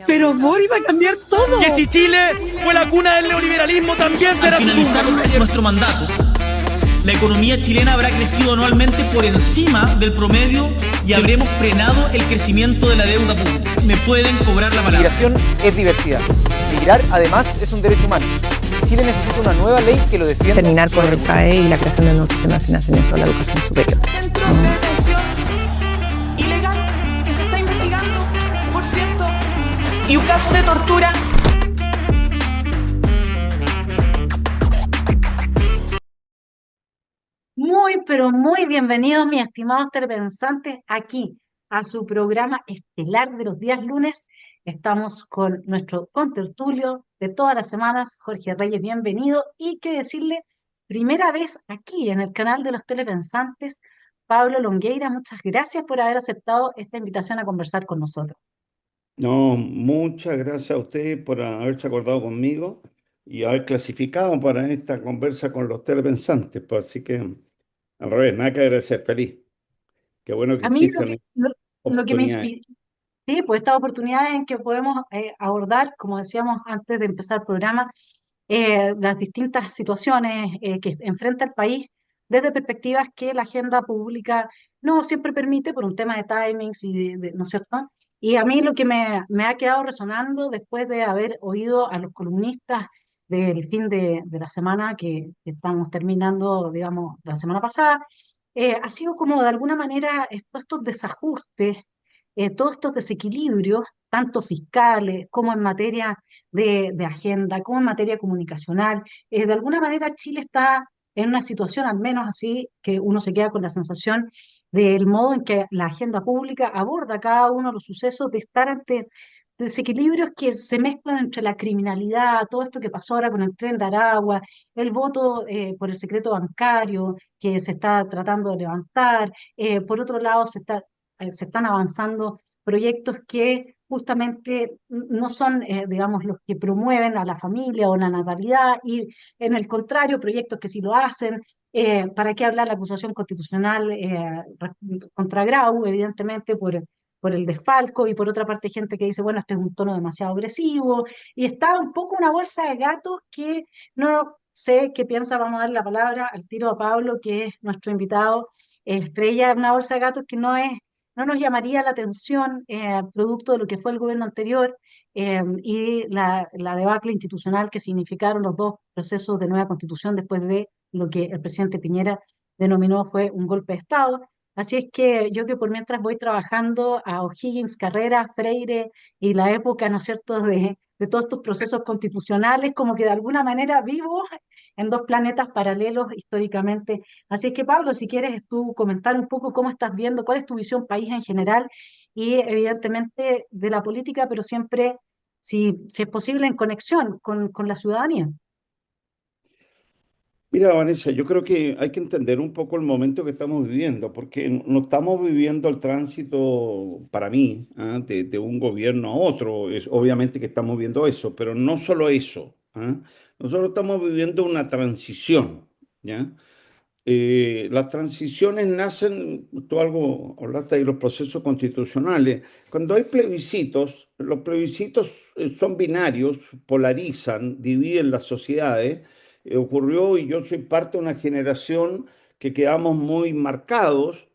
Pero Bori va a cambiar todo. Que si Chile fue la cuna del neoliberalismo, también será Al finalizar nuestro mandato, la economía chilena habrá crecido anualmente por encima del promedio y habremos frenado el crecimiento de la deuda pública. Me pueden cobrar la palabra. Migración es diversidad. Migrar, además, es un derecho humano. Chile necesita una nueva ley que lo defienda. Terminar con el PAE y la creación de un nuevo sistema de financiamiento de la educación superior. Centros de detención ilegal que se está investigando, por cierto, y un caso de tortura. Muy, pero muy bienvenidos, mis estimados telepensantes, aquí a su programa estelar de los días lunes. Estamos con nuestro contertulio de todas las semanas, Jorge Reyes, bienvenido. Y que decirle, primera vez aquí en el canal de los telepensantes, Pablo Longueira, muchas gracias por haber aceptado esta invitación a conversar con nosotros. No, muchas gracias a usted por haberse acordado conmigo y haber clasificado para esta conversa con los telepensantes. Pues así que, al revés, nada que agradecer, feliz. Qué bueno que A mí lo existan que, estas lo que me oportunidades. inspira, sí, pues estas oportunidades en que podemos abordar, como decíamos antes de empezar el programa, las distintas situaciones que enfrenta el país desde perspectivas que la agenda pública no siempre permite por un tema de timings y ¿no es cierto? Y a mí lo que me ha quedado resonando después de haber oído a los columnistas del fin de la semana que estamos terminando, digamos, la semana pasada, ha sido como de alguna manera todos estos desajustes, todos estos desequilibrios, tanto fiscales como en materia de agenda, como en materia comunicacional. De alguna manera Chile está en una situación, al menos así, que uno se queda con la sensación del modo en que la agenda pública aborda cada uno de los sucesos, de estar ante desequilibrios que se mezclan entre la criminalidad, todo esto que pasó ahora con el Tren de Aragua, el voto por el secreto bancario que se está tratando de levantar. Por otro lado, se están avanzando proyectos que justamente no son, digamos, los que promueven a la familia o la natalidad, y en el contrario, proyectos que sí lo hacen. ¿Para qué hablar la acusación constitucional contra Grau, evidentemente, por el desfalco? Y por otra parte, gente que dice, bueno, este es un tono demasiado agresivo, y está un poco una bolsa de gatos que no sé qué piensa. Vamos a dar la palabra al tiro a Pablo, que es nuestro invitado estrella. Una bolsa de gatos que no nos llamaría la atención, producto de lo que fue el gobierno anterior, y la debacle institucional que significaron los dos procesos de nueva constitución después de lo que el presidente Piñera denominó fue un golpe de Estado. Así es que yo, que por mientras voy trabajando a O'Higgins, Carrera, Freire y la época, ¿no es cierto?, de todos estos procesos constitucionales, como que de alguna manera vivo en dos planetas paralelos históricamente. Así es que, Pablo, si quieres tú comentar un poco cómo estás viendo, cuál es tu visión país en general y evidentemente de la política, pero siempre, si es posible, en conexión con la ciudadanía. Mira, Vanessa, yo creo que hay que entender un poco el momento que estamos viviendo, porque no estamos viviendo el tránsito, para mí, de un gobierno a otro. Es obviamente que estamos viendo eso, pero no solo eso. Nosotros estamos viviendo una transición, ¿ya? Las transiciones nacen, tú algo hablaste de los procesos constitucionales. Cuando hay plebiscitos, los plebiscitos son binarios, polarizan, dividen las sociedades. Ocurrió, y yo soy parte de una generación que quedamos muy marcados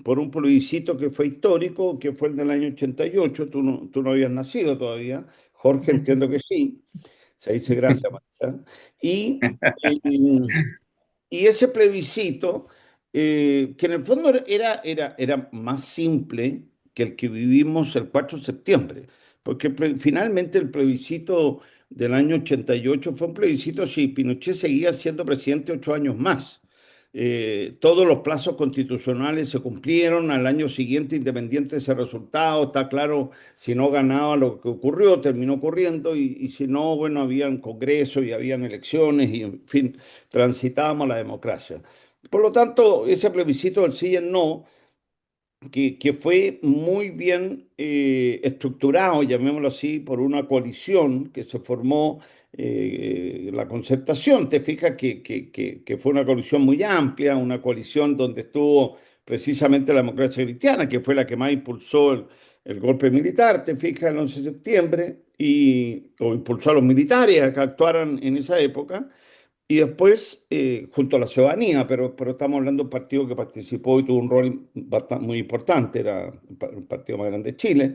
por un plebiscito que fue histórico, que fue el del año 88. Tú no habías nacido todavía. Jorge, Así. entiendo que sí. Se dice gracias, Marisa. Y ese plebiscito, que en el fondo era más simple que el que vivimos el 4 de septiembre, porque finalmente el plebiscito del año 88 fue un plebiscito si Pinochet seguía siendo presidente 8 años más. Todos los plazos constitucionales se cumplieron al año siguiente, independiente de ese resultado. Está claro, si no ganaba lo que ocurrió, terminó ocurriendo, y si no, bueno, habían congresos y habían elecciones y, en fin, transitábamos la democracia. Por lo tanto, ese plebiscito del sí y el no, que fue muy bien estructurado, llamémoslo así, por una coalición que se formó, la Concertación. Te fijas que fue una coalición muy amplia, una coalición donde estuvo precisamente la democracia cristiana, que fue la que más impulsó el golpe militar, te fijas, el 11 de septiembre, o impulsó a los militares a que actuaran en esa época, y después, junto a la ciudadanía, pero estamos hablando de un partido que participó y tuvo un rol muy importante, era el partido más grande de Chile,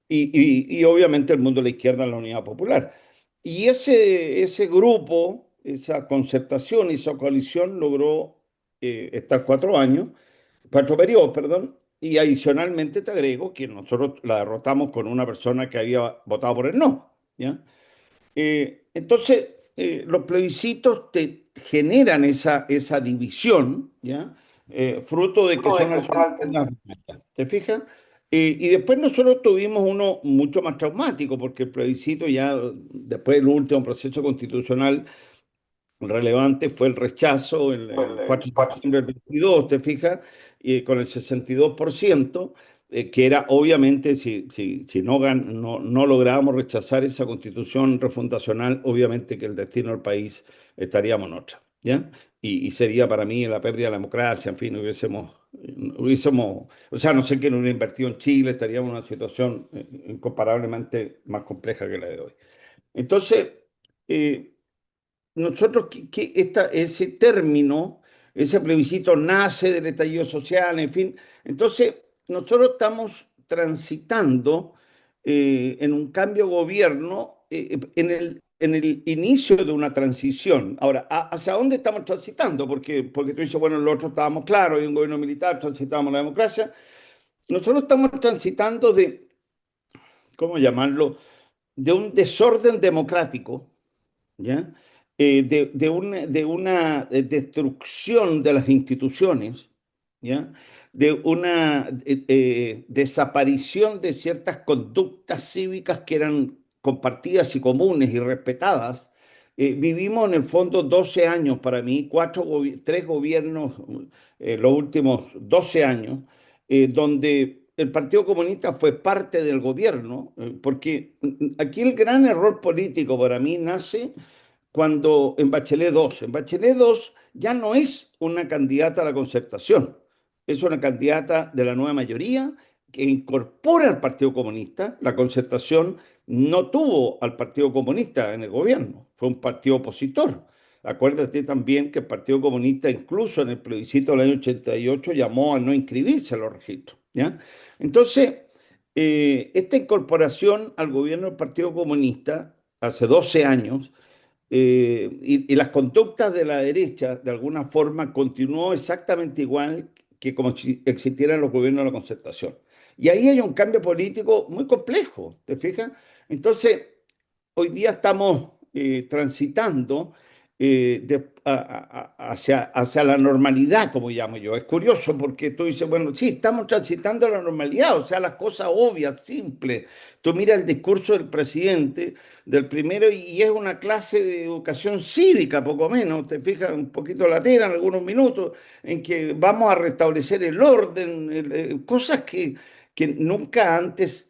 y obviamente el mundo de la izquierda en la Unidad Popular. Y ese grupo, esa concertación y esa coalición logró estar 4 años, 4 periodos, perdón, y adicionalmente te agrego que nosotros la derrotamos con una persona que había votado por el no, ¿ya? Entonces, los plebiscitos te generan esa división, ¿ya? Fruto de que son alternativas, ¿te fijas? Y después nosotros tuvimos uno mucho más traumático, porque el plebiscito ya, después del último proceso constitucional relevante, fue el rechazo el 4 de septiembre del 22, ¿te fijas? Con el 62%, que era obviamente, si no lográbamos rechazar esa constitución refundacional, obviamente que el destino del país estaríamos en otra, ¿ya? Y sería para mí la pérdida de la democracia, en fin, o sea, no sé quién hubiera invertido en Chile, estaríamos en una situación incomparablemente más compleja que la de hoy. Entonces, eh, nosotros ese término, ese plebiscito nace del estallido social, en fin. Entonces, nosotros estamos transitando en un cambio de gobierno, en el inicio de una transición. Ahora, ¿hacia dónde estamos transitando? Porque tú dices, bueno, nosotros estábamos claros, hay un gobierno militar, transitamos la democracia. Nosotros estamos transitando ¿cómo llamarlo? De un desorden democrático, ¿ya? De una destrucción de las instituciones, ¿ya? De una desaparición de ciertas conductas cívicas que eran compartidas y comunes y respetadas. Vivimos en el fondo 12 años para mí, tres gobiernos, los últimos 12 años, donde el Partido Comunista fue parte del gobierno, porque aquí el gran error político para mí nace cuando en Bachelet 2 ya no es una candidata a la concertación, es una candidata de la nueva mayoría que incorpora al Partido Comunista. La concertación no tuvo al Partido Comunista en el gobierno, fue un partido opositor. Acuérdate también que el Partido Comunista, incluso en el plebiscito del año 88, llamó a no inscribirse a los registros, ¿ya? Entonces, esta incorporación al gobierno del Partido Comunista hace 12 años, y las conductas de la derecha, de alguna forma, continuó exactamente igual que como si existieran los gobiernos de la concertación. Y ahí hay un cambio político muy complejo, ¿te fijas? Entonces, hoy día estamos transitando hacia la normalidad, como llamo yo. Es curioso porque tú dices, bueno, sí, estamos transitando a la normalidad, o sea, las cosas obvias, simples. Tú miras el discurso del presidente, del primero, y es una clase de educación cívica, poco menos, te fijas, un poquito latera en algunos minutos, en que vamos a restablecer el orden, cosas que nunca antes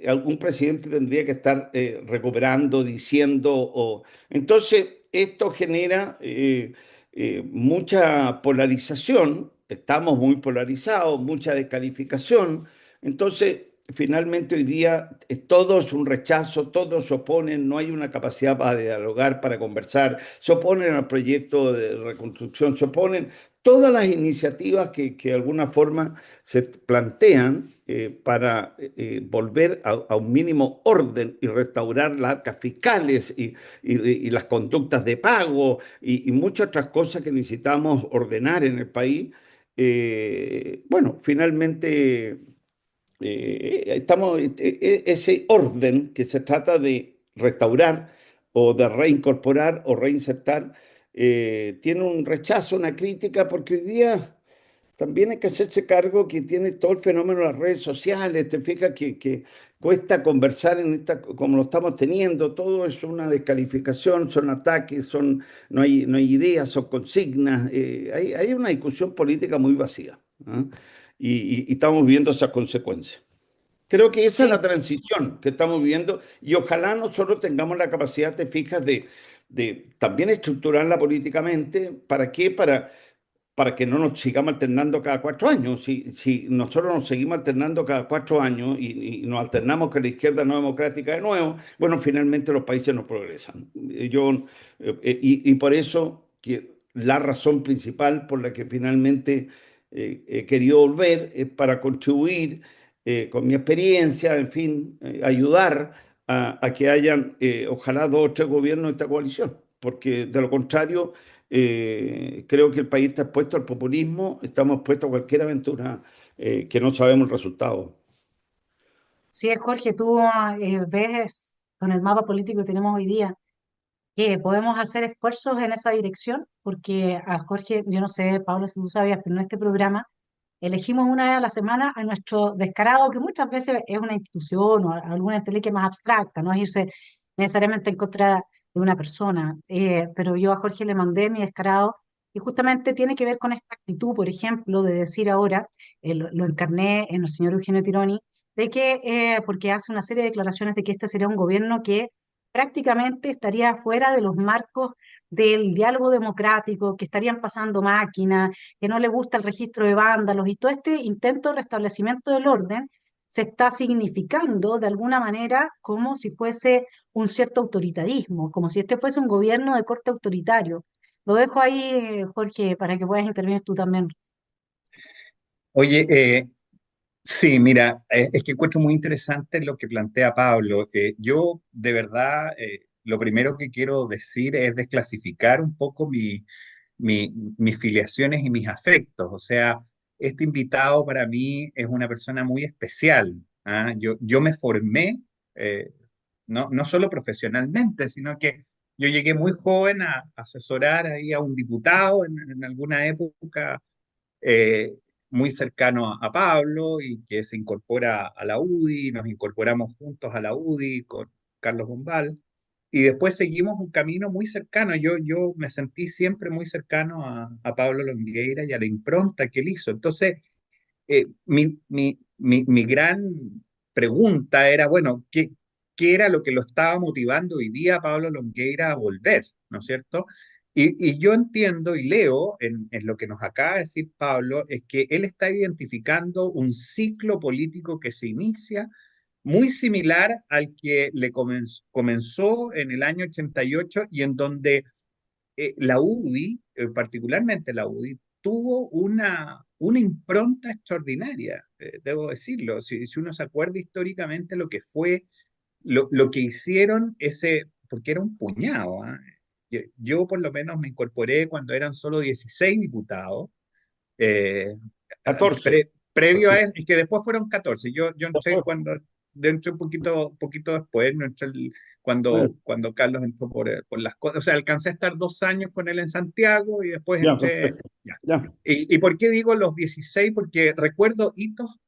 algún presidente tendría que estar recuperando, diciendo. Entonces, esto genera mucha polarización, estamos muy polarizados, mucha descalificación. Entonces, finalmente hoy día todo es un rechazo, todos se oponen, no hay una capacidad para dialogar, para conversar, se oponen al proyecto de reconstrucción, se oponen todas las iniciativas que de alguna forma se plantean para volver a un mínimo orden y restaurar las arcas fiscales y las conductas de pago y muchas otras cosas que necesitamos ordenar en el país. Bueno, finalmente ese orden que se trata de restaurar o de reincorporar o reinsertar, tiene un rechazo, una crítica, porque hoy día también hay que hacerse cargo que tiene todo el fenómeno de las redes sociales. Te fijas que cuesta conversar como lo estamos teniendo, todo es una descalificación, son ataques, no hay ideas, son consignas. Hay una discusión política muy vacía, ¿ah? Y estamos viendo esas consecuencias. Creo que esa es la Sí, transición que estamos viviendo, y ojalá nosotros tengamos la capacidad, te fijas, de también estructurarla políticamente. ¿Para qué? para que no nos sigamos alternando cada 4 años. Si nosotros nos seguimos alternando cada 4 años y nos alternamos con la izquierda no democrática de nuevo, bueno, finalmente los países no progresan. Y por eso la razón principal por la que finalmente he querido volver es para contribuir con mi experiencia, en fin, ayudar a que hayan, ojalá, 2 o 3 gobiernos de esta coalición, porque de lo contrario creo que el país está expuesto al populismo, estamos expuestos a cualquier aventura que no sabemos el resultado. Sí, Jorge, tú ves con el mapa político que tenemos hoy día que podemos hacer esfuerzos en esa dirección, porque a Jorge, yo no sé, Pablo, si tú sabías, pero en este programa elegimos una vez a la semana a nuestro descarado, que muchas veces es una institución o alguna entelequia más abstracta, no es irse necesariamente en contra de una persona. Pero yo a Jorge le mandé mi descarado y justamente tiene que ver con esta actitud, por ejemplo, de decir ahora, lo encarné en el señor Eugenio Tironi, de que, porque hace una serie de declaraciones de que este sería un gobierno que prácticamente estaría fuera de los marcos del diálogo democrático, que estarían pasando máquinas, que no le gusta el registro de vándalos y todo este intento de restablecimiento del orden se está significando de alguna manera como si fuese un cierto autoritarismo, como si este fuese un gobierno de corte autoritario. Lo dejo ahí, Jorge, para que puedas intervenir tú también. Oye, sí, mira, es que encuentro muy interesante lo que plantea Pablo. Yo, de verdad, lo primero que quiero decir es desclasificar un poco mis filiaciones y mis afectos. O sea, este invitado para mí es una persona muy especial. ¿Ah? Yo me formé, no solo profesionalmente, sino que yo llegué muy joven a asesorar ahí a un diputado en alguna época, eh, muy cercano a Pablo y que se incorpora a la UDI, nos incorporamos juntos a la UDI con Carlos Bombal. Y después seguimos un camino muy cercano. Yo me sentí siempre muy cercano a Pablo Longueira y a la impronta que él hizo. Entonces, mi gran pregunta era, bueno, ¿qué era lo que lo estaba motivando hoy día a Pablo Longueira a volver? ¿No es cierto? Y yo entiendo y leo en lo que nos acaba de decir Pablo, es que él está identificando un ciclo político que se inicia muy similar al que le comenzó en el año 88 y en donde la UDI, particularmente la UDI, tuvo una impronta extraordinaria, debo decirlo. Si uno se acuerda históricamente lo que fue, lo que hicieron porque era un puñado. ¿Ah? Yo por lo menos me incorporé cuando eran solo 16 diputados. eh, 14. Previo a Sí. eso, y que después fueron 14. Yo entré entré un poquito después, no entré cuando Carlos entró por las cosas. O sea, alcancé a estar 2 años con él en Santiago y después Ya, entré. perfecto. Ya. Ya. ¿Y por qué digo los 16? Porque recuerdo hitos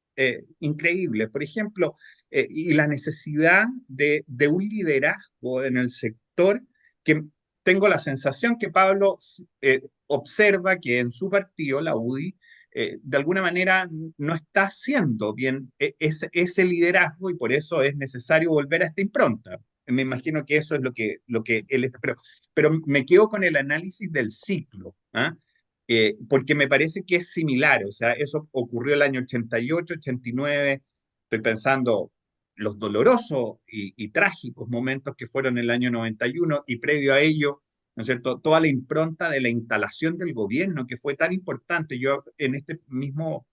increíbles. Por ejemplo, y la necesidad de un liderazgo en el sector que tengo la sensación que Pablo observa que en su partido, la UDI, de alguna manera no está haciendo bien ese liderazgo y por eso es necesario volver a esta impronta. Me imagino que eso es lo que él está. Pero me quedo con el análisis del ciclo, ¿ah? Porque me parece que es similar. O sea, eso ocurrió el año 88, 89. Estoy pensando los dolorosos y trágicos momentos que fueron el año 91 y previo a ello, ¿no es cierto? Toda la impronta de la instalación del gobierno que fue tan importante. Yo en este mismo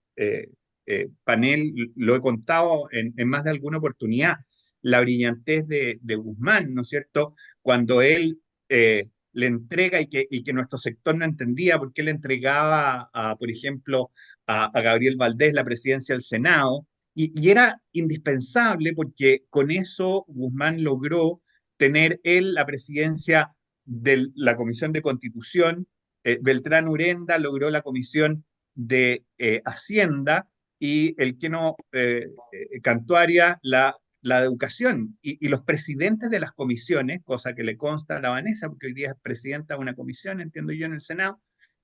panel lo he contado en más de alguna oportunidad, la brillantez de Guzmán, ¿no es cierto? Cuando él le entrega y que nuestro sector no entendía por qué le entregaba, por ejemplo, a Gabriel Valdés la presidencia del Senado, y era indispensable porque con eso Guzmán logró tener él la presidencia de la Comisión de Constitución, Beltrán Urenda logró la Comisión de Hacienda y el Queno Cantuaria la de Educación. Y los presidentes de las comisiones, cosa que le consta a la Vanessa, porque hoy día es presidenta de una comisión, entiendo yo, en el Senado,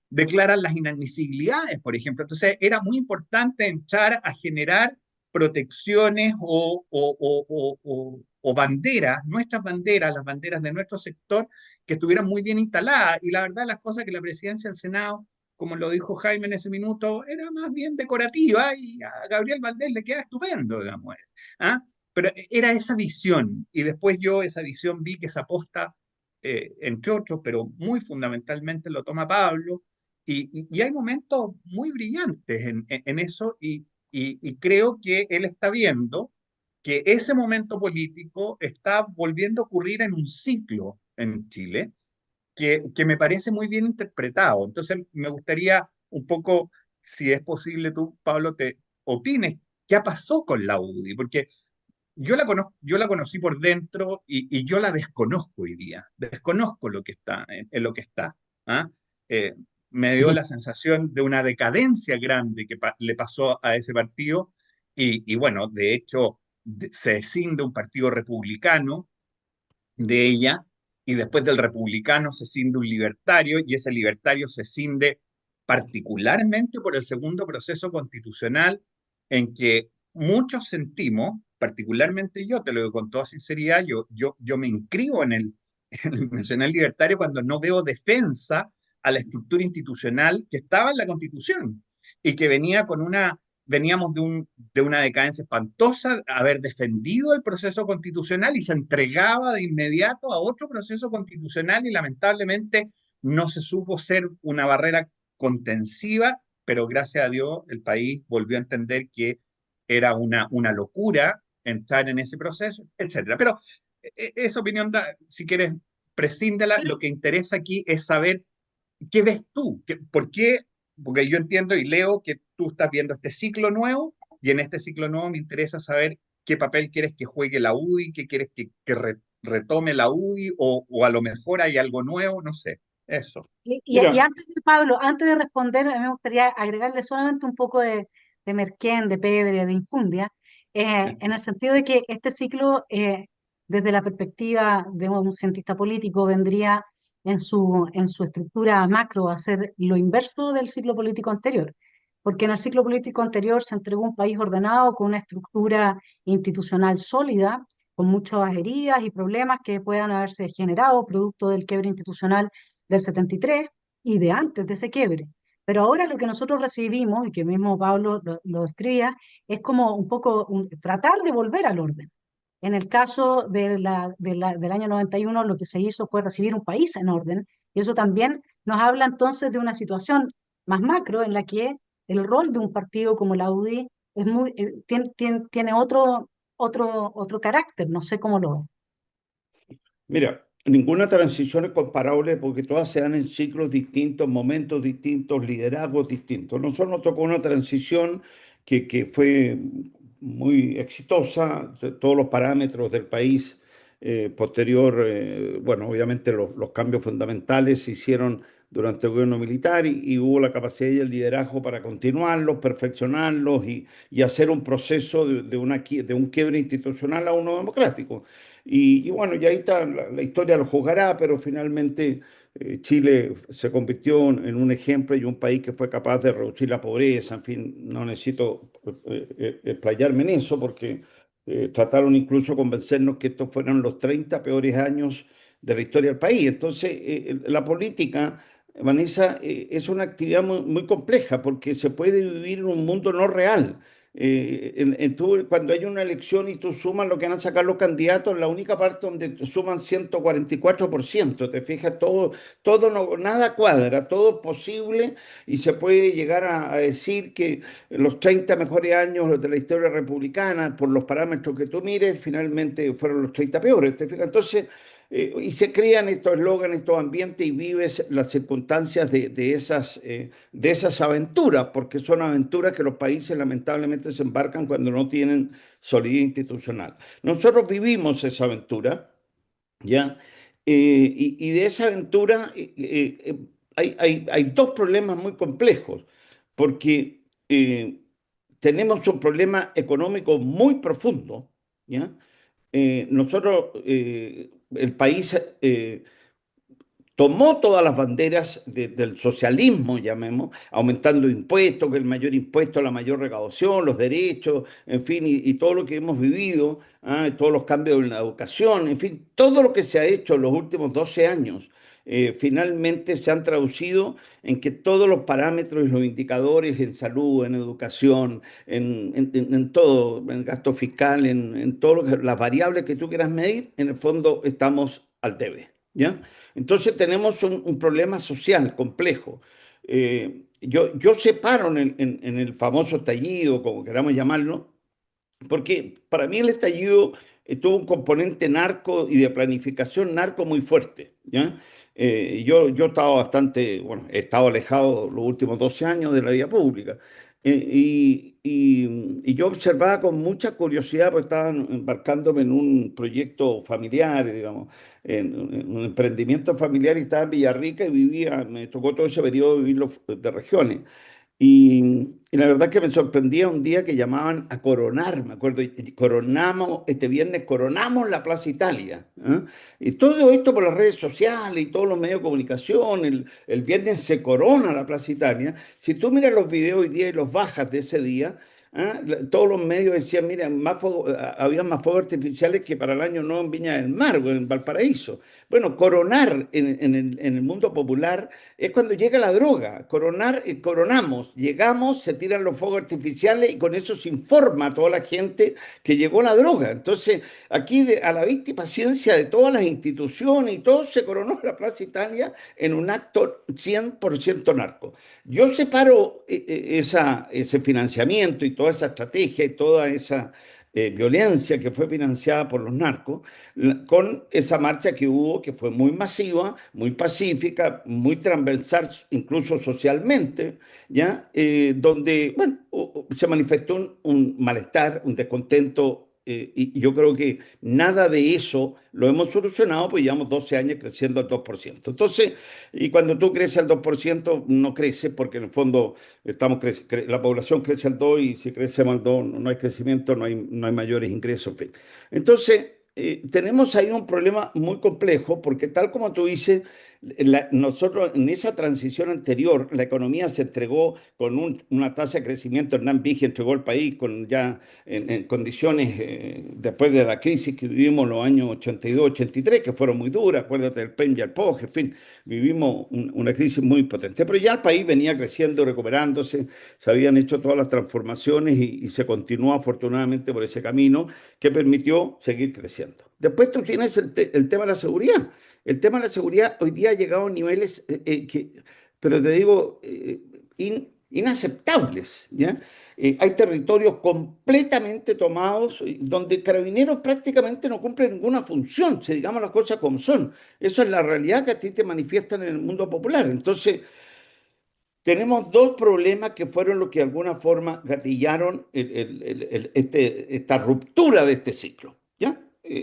declaran las inadmisibilidades, por ejemplo. Entonces, era muy importante entrar a generar protecciones o banderas, nuestras banderas, las banderas de nuestro sector, que estuvieran muy bien instaladas. Y la verdad, las cosas que la presidencia del Senado como lo dijo Jaime en ese minuto, era más bien decorativa y a Gabriel Valdés le queda estupendo, digamos. ¿Ah? Pero era esa visión, y después yo esa visión vi que esa aposta, entre otros, pero muy fundamentalmente lo toma Pablo, y hay momentos muy brillantes en eso, y creo que él está viendo que ese momento político está volviendo a ocurrir en un ciclo en Chile que me parece muy bien interpretado. Entonces, me gustaría un poco, si es posible, tú, Pablo, te opines qué pasó con la UDI, porque yo la conocí por dentro y yo la desconozco hoy día. Desconozco lo que está, en lo que está. ¿Ah? Eh, Me dio la sensación de una decadencia grande que le pasó a ese partido y bueno, de hecho, se escinde un partido republicano de ella, y después del republicano se cinde un libertario, y ese libertario se cinde particularmente por el segundo proceso constitucional, en que muchos sentimos, particularmente yo, te lo digo con toda sinceridad, yo me inscribo en el Nacional Libertario cuando no veo defensa a la estructura institucional que estaba en la Constitución y que venía con una veníamos de una decadencia espantosa, haber defendido el proceso constitucional y se entregaba de inmediato a otro proceso constitucional y lamentablemente no se supo ser una barrera contensiva, pero gracias a Dios el país volvió a entender que era una locura entrar en ese proceso, etcétera. Pero esa opinión, si quieres, prescíndela. Lo que interesa aquí es saber ¿qué ves tú? ¿Por qué? Porque yo entiendo y leo que tú estás viendo este ciclo nuevo, y en este ciclo nuevo me interesa saber qué papel quieres que juegue la UDI, qué quieres que retome la UDI, o a lo mejor hay algo nuevo, no sé. Eso. Y Mira, antes de Pablo, antes de responder, a mí me gustaría agregarle solamente un poco de Merquén, de Pebre, de Infundia, en el sentido de que este ciclo, desde la perspectiva de un cientista político, vendría en su estructura macro a ser lo inverso del ciclo político anterior, porque en el ciclo político anterior se entregó un país ordenado con una estructura institucional sólida, con muchas heridas y problemas que puedan haberse generado producto del quiebre institucional del 73 y de antes de ese quiebre. Pero ahora lo que nosotros recibimos, y que mismo Pablo lo describía, es como un poco tratar de volver al orden. En el caso del año 91, lo que se hizo fue recibir un país en orden, y eso también nos habla entonces de una situación más macro en la que el rol de un partido como la UDI tiene otro carácter, no sé cómo lo... mira, ninguna transición es comparable porque todas se dan en ciclos distintos, momentos distintos, liderazgos distintos. Nosotros nos tocó una transición que fue muy exitosa, todos los parámetros del país posterior, bueno, obviamente los cambios fundamentales se hicieron durante el gobierno militar y hubo la capacidad y el liderazgo para continuarlos, perfeccionarlos y hacer un proceso de un quiebre institucional a uno democrático. Y bueno, y ahí está, la historia lo juzgará, pero finalmente Chile se convirtió en un ejemplo y un país que fue capaz de reducir la pobreza. En fin, no necesito explayarme en eso porque trataron incluso de convencernos que estos fueron los 30 peores años de la historia del país. Entonces, la política, Vanessa, es una actividad muy compleja porque se puede vivir en un mundo no real. Cuando hay una elección y tú sumas lo que van a sacar los candidatos, la única parte donde suman 144%, te fijas, todo no, nada cuadra, todo es posible y se puede llegar a decir que los 30 mejores años de la historia republicana, por los parámetros que tú mires, finalmente fueron los 30 peores, te fijas. Entonces, y se crean estos eslóganes, estos ambientes y vives las circunstancias de esas aventuras, porque son aventuras que los países lamentablemente se embarcan cuando no tienen solidez institucional. Nosotros vivimos esa aventura, ¿ya? Y de esa aventura hay dos problemas muy complejos, porque tenemos un problema económico muy profundo, ¿ya? Nosotros, el país tomó todas las banderas del socialismo, llamemos, aumentando impuestos, que el mayor impuesto, la mayor recaudación, los derechos, en fin, y todo lo que hemos vivido, todos los cambios en la educación, en fin, todo lo que se ha hecho en los últimos 12 años. Finalmente se han traducido en que todos los parámetros y los indicadores en salud, en educación, en todo, en gasto fiscal, en todas las variables que tú quieras medir, en el fondo estamos al debe. ¿Ya? Entonces tenemos un problema social complejo. Yo separo en el famoso estallido, como queramos llamarlo, porque para mí el estallido tuvo un componente narco y de planificación narco muy fuerte, ¿ya? Yo estaba bastante, bueno, he estado alejado los últimos 12 años de la vida pública. Y yo observaba con mucha curiosidad, porque estaba embarcándome en un proyecto familiar, digamos, en un emprendimiento familiar, y estaba en Villarrica y vivía, me tocó todo ese periodo vivirlo de regiones. Y la verdad que me sorprendía un día que llamaban a coronar, me acuerdo, y coronamos, este viernes coronamos la Plaza Italia. ¿Eh? Y todo esto por las redes sociales y todos los medios de comunicación, el viernes se corona la Plaza Italia. Si tú miras los videos hoy día y los bajas de ese día, todos los medios decían, mira, había más fuegos artificiales que para el año nuevo en Viña del Mar, o en Valparaíso. Bueno, coronar en el mundo popular es cuando llega la droga. Coronar, coronamos, llegamos, se tiran los fuegos artificiales y con eso se informa a toda la gente que llegó la droga. Entonces, aquí a la vista y paciencia de todas las instituciones y todo, se coronó la Plaza Italia en un acto 100% narco. Yo separo ese financiamiento y toda esa estrategia y toda esa violencia que fue financiada por los narcos, con esa marcha que hubo, que fue muy masiva, muy pacífica, muy transversal, incluso socialmente, ¿ya? Donde, bueno, se manifestó un malestar, un descontento. Y yo creo que nada de eso lo hemos solucionado, pues llevamos 12 años creciendo al 2%. Entonces, y cuando tú creces al 2%, no crece, porque en el fondo la población crece al 2%, y si crecemos al 2 no hay crecimiento, no hay mayores ingresos, en fin. Entonces, tenemos ahí un problema muy complejo, porque tal como tú dices, nosotros en esa transición anterior, la economía se entregó con una tasa de crecimiento. Hernán Vigi entregó el país con ya en condiciones, después de la crisis que vivimos en los años 82, 83, que fueron muy duras, acuérdate del PEM y el POG, en fin, vivimos una crisis muy potente. Pero ya el país venía creciendo, recuperándose, se habían hecho todas las transformaciones y se continuó afortunadamente por ese camino que permitió seguir creciendo. Después tú tienes el tema de la seguridad. El tema de la seguridad hoy día ha llegado a niveles pero te digo, inaceptables, ¿ya? Hay territorios completamente tomados donde Carabineros prácticamente no cumple ninguna función, si digamos las cosas como son. Eso es la realidad que a ti te manifiestan en el mundo popular. Entonces, tenemos dos problemas que fueron los que de alguna forma gatillaron esta ruptura de este ciclo, ¿ya?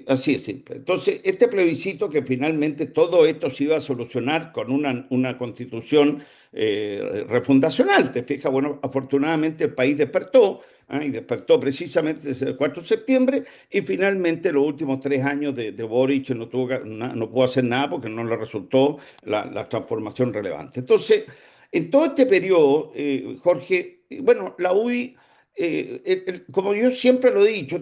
Así es simple. Entonces, este plebiscito, que finalmente todo esto se iba a solucionar con una constitución refundacional, te fijas, bueno, afortunadamente el país despertó, y despertó precisamente desde el 4 de septiembre, y finalmente los últimos 3 años de Boric no pudo hacer nada porque no le resultó la transformación relevante. Entonces, en todo este periodo, Jorge, bueno, la UDI, como yo siempre lo he dicho,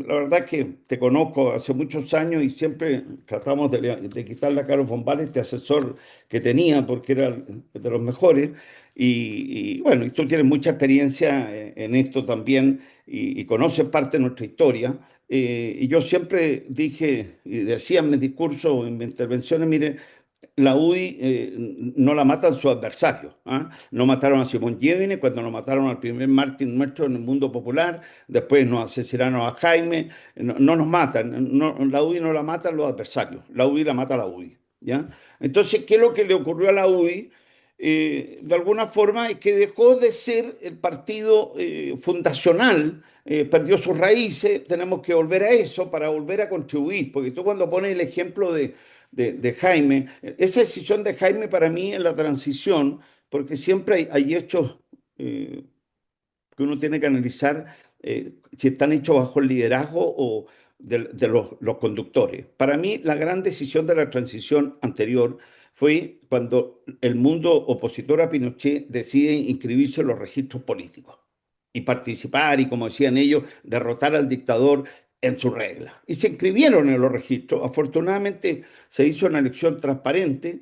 la verdad que te conozco hace muchos años y siempre tratamos de quitarle a Carlos Bombal este asesor que tenía, porque era de los mejores. Bueno, y tú tienes mucha experiencia en esto también, y conoces parte de nuestra historia. Y yo siempre dije y decía en mis discursos, en mis intervenciones, mire, la UDI no la matan sus adversarios. No mataron a Simón Giovine cuando nos mataron al primer mártir nuestro en el mundo popular, después nos asesinaron a Jaime. No nos matan, la UDI no la matan los adversarios, la UDI la mata la UDI, ¿ya? Entonces, ¿qué es lo que le ocurrió a la UDI? De alguna forma es que dejó de ser el partido fundacional, perdió sus raíces. Tenemos que volver a eso para volver a contribuir, porque tú cuando pones el ejemplo de Jaime, esa decisión de Jaime para mí en la transición, porque siempre hay hechos que uno tiene que analizar si están hechos bajo el liderazgo o de los conductores. Para mí la gran decisión de la transición anterior fue cuando el mundo opositor a Pinochet decide inscribirse en los registros políticos y participar y, como decían ellos, derrotar al dictador en su regla. Y se inscribieron en los registros. Afortunadamente se hizo una elección transparente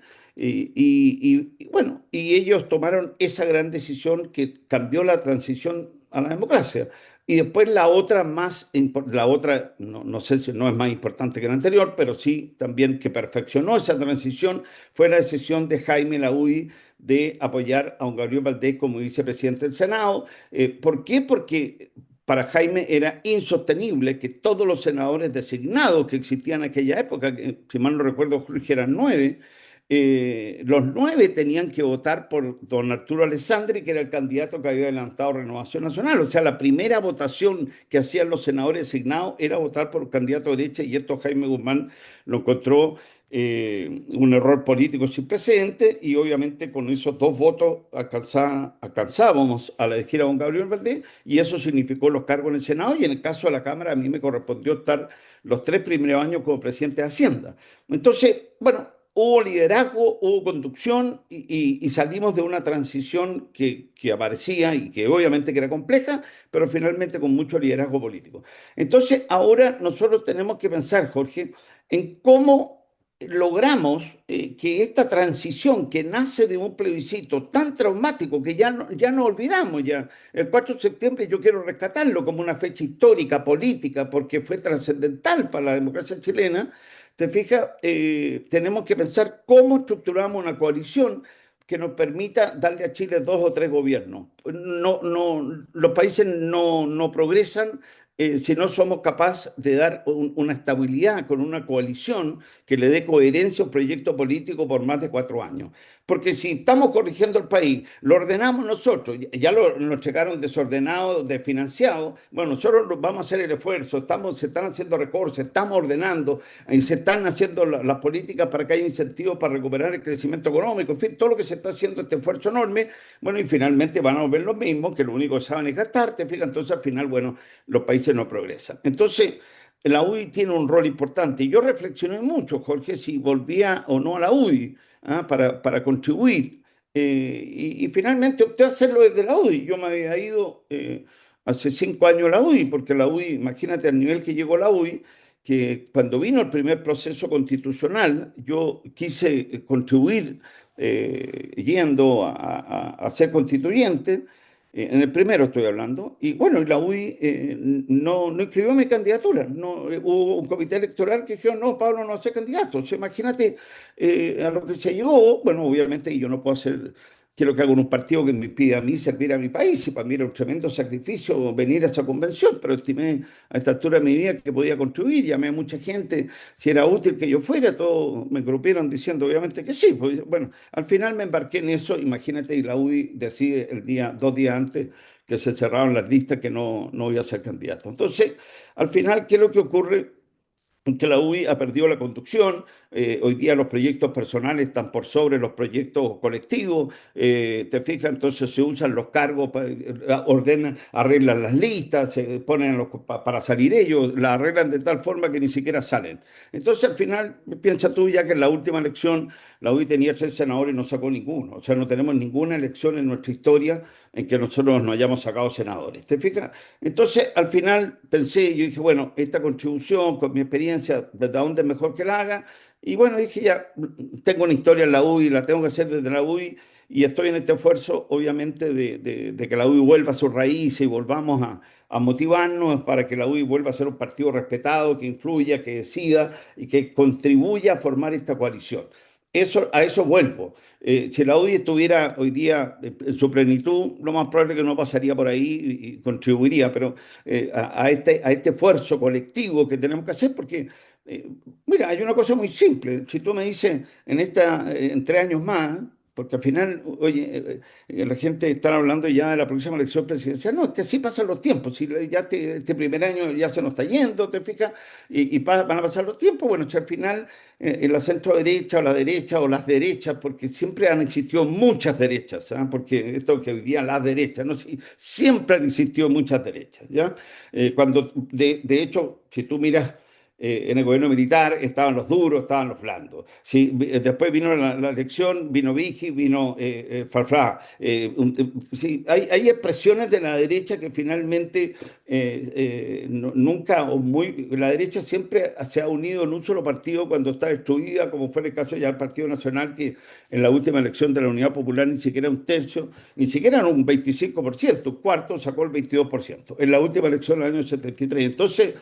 bueno, y ellos tomaron esa gran decisión que cambió la transición a la democracia. Y después la otra, no sé si no es más importante que la anterior, pero sí también que perfeccionó esa transición, fue la decisión de Jaime Laudi de apoyar a don Gabriel Valdés como vicepresidente del Senado. ¿Por qué? Porque para Jaime era insostenible que todos los senadores designados que existían en aquella época, que, si mal no recuerdo, Jorge, eran 9, los 9 tenían que votar por don Arturo Alessandri, que era el candidato que había adelantado Renovación Nacional. O sea, la primera votación que hacían los senadores designados era votar por un candidato de derecha, y esto Jaime Guzmán lo encontró un error político sin precedente, y obviamente con esos 2 votos alcanzábamos a la izquierda don Gabriel Valdés, y eso significó los cargos en el Senado, y en el caso de la Cámara a mí me correspondió estar los 3 primeros años como presidente de Hacienda. Entonces, bueno, hubo liderazgo, hubo conducción y salimos de una transición que aparecía y que obviamente que era compleja, pero finalmente con mucho liderazgo político. Entonces ahora nosotros tenemos que pensar, Jorge, en cómo logramos que esta transición que nace de un plebiscito tan traumático que ya no olvidamos ya. El 4 de septiembre yo quiero rescatarlo como una fecha histórica, política, porque fue trascendental para la democracia chilena. Te fijas, tenemos que pensar cómo estructuramos una coalición que nos permita darle a Chile 2 o 3 gobiernos. Los países no progresan si no somos capaces de dar una estabilidad con una coalición que le dé coherencia a un proyecto político por más de 4 años. Porque si estamos corrigiendo el país, lo ordenamos nosotros, ya nos checaron desordenado, desfinanciado, bueno, nosotros vamos a hacer el esfuerzo, se están haciendo recursos, estamos ordenando, se están haciendo las políticas para que haya incentivos para recuperar el crecimiento económico, en fin, todo lo que se está haciendo, este esfuerzo enorme, bueno, y finalmente van a volver los mismos, que lo único que saben es gastar, te fijas, entonces al final, bueno, los países no progresan. Entonces, la UDI tiene un rol importante. Y yo reflexioné mucho, Jorge, si volvía o no a la UDI para contribuir. Y finalmente opté a hacerlo desde la UDI. Yo me había ido hace 5 años a la UDI, porque la UDI, imagínate al nivel que llegó la UDI, que cuando vino el primer proceso constitucional, yo quise contribuir yendo a ser constituyente. En el primero estoy hablando, y bueno, la UDI no inscribió mi candidatura, hubo un comité electoral que dijo, no, Pablo no va a ser candidato. O sea, imagínate a lo que se llegó. Bueno, obviamente yo no puedo hacer, quiero que haga un partido que me pida a mí servir a mi país, y para mí era un tremendo sacrificio venir a esa convención, pero estimé a esta altura de mi vida que podía contribuir, llamé a mucha gente, si era útil que yo fuera, todos me grupieron diciendo obviamente que sí. Pues, bueno, al final me embarqué en eso, imagínate, y la UDI decide 2 días antes que se cerraron las listas que no iba a ser candidato. Entonces, al final, ¿qué es lo que ocurre? Que la UDI ha perdido la conducción. Hoy día los proyectos personales están por sobre los proyectos colectivos. Te fijas, entonces se usan los cargos, ordenan, arreglan las listas, se ponen para salir ellos, las arreglan de tal forma que ni siquiera salen. Entonces al final, piensa tú ya que en la última elección la UDI tenía 3 senadores y no sacó ninguno. O sea, no tenemos ninguna elección en nuestra historia en que nosotros no hayamos sacado senadores. ¿Te fijas? Entonces al final pensé, yo dije, bueno, esta contribución con mi experiencia, ¿desde dónde es mejor que la haga? Y bueno, dije, ya, tengo una historia en la UDI, la tengo que hacer desde la UDI, y estoy en este esfuerzo, obviamente, de que la UDI vuelva a sus raíces y volvamos a motivarnos para que la UDI vuelva a ser un partido respetado, que influya, que decida y que contribuya a formar esta coalición. A eso vuelvo. Si la UDI estuviera hoy día en su plenitud, lo más probable es que no pasaría por ahí y contribuiría, pero a este esfuerzo colectivo que tenemos que hacer, porque, mira, hay una cosa muy simple. Si tú me dices en 3 años más, porque al final, oye, la gente está hablando ya de la próxima elección presidencial. No, es que así pasan los tiempos. Si ya este primer año ya se nos está yendo, te fijas, y van a pasar los tiempos. Bueno, si al final en la centro derecha o la derecha o las derechas, porque siempre han existido muchas derechas, ¿sabes? Porque esto que hoy día las derechas, ¿no? Siempre han existido muchas derechas, ¿ya? De hecho, si tú miras En el gobierno militar estaban los duros, estaban los blandos. Sí, después vino la elección, vino Vigi, vino Farfán. Sí, hay expresiones de la derecha que finalmente nunca, la derecha siempre se ha unido en un solo partido cuando está destruida, como fue el caso ya del Partido Nacional, que en la última elección de la Unidad Popular ni siquiera un tercio, ni siquiera un 25%, un cuarto sacó el 22%, en la última elección del año 73. Entonces,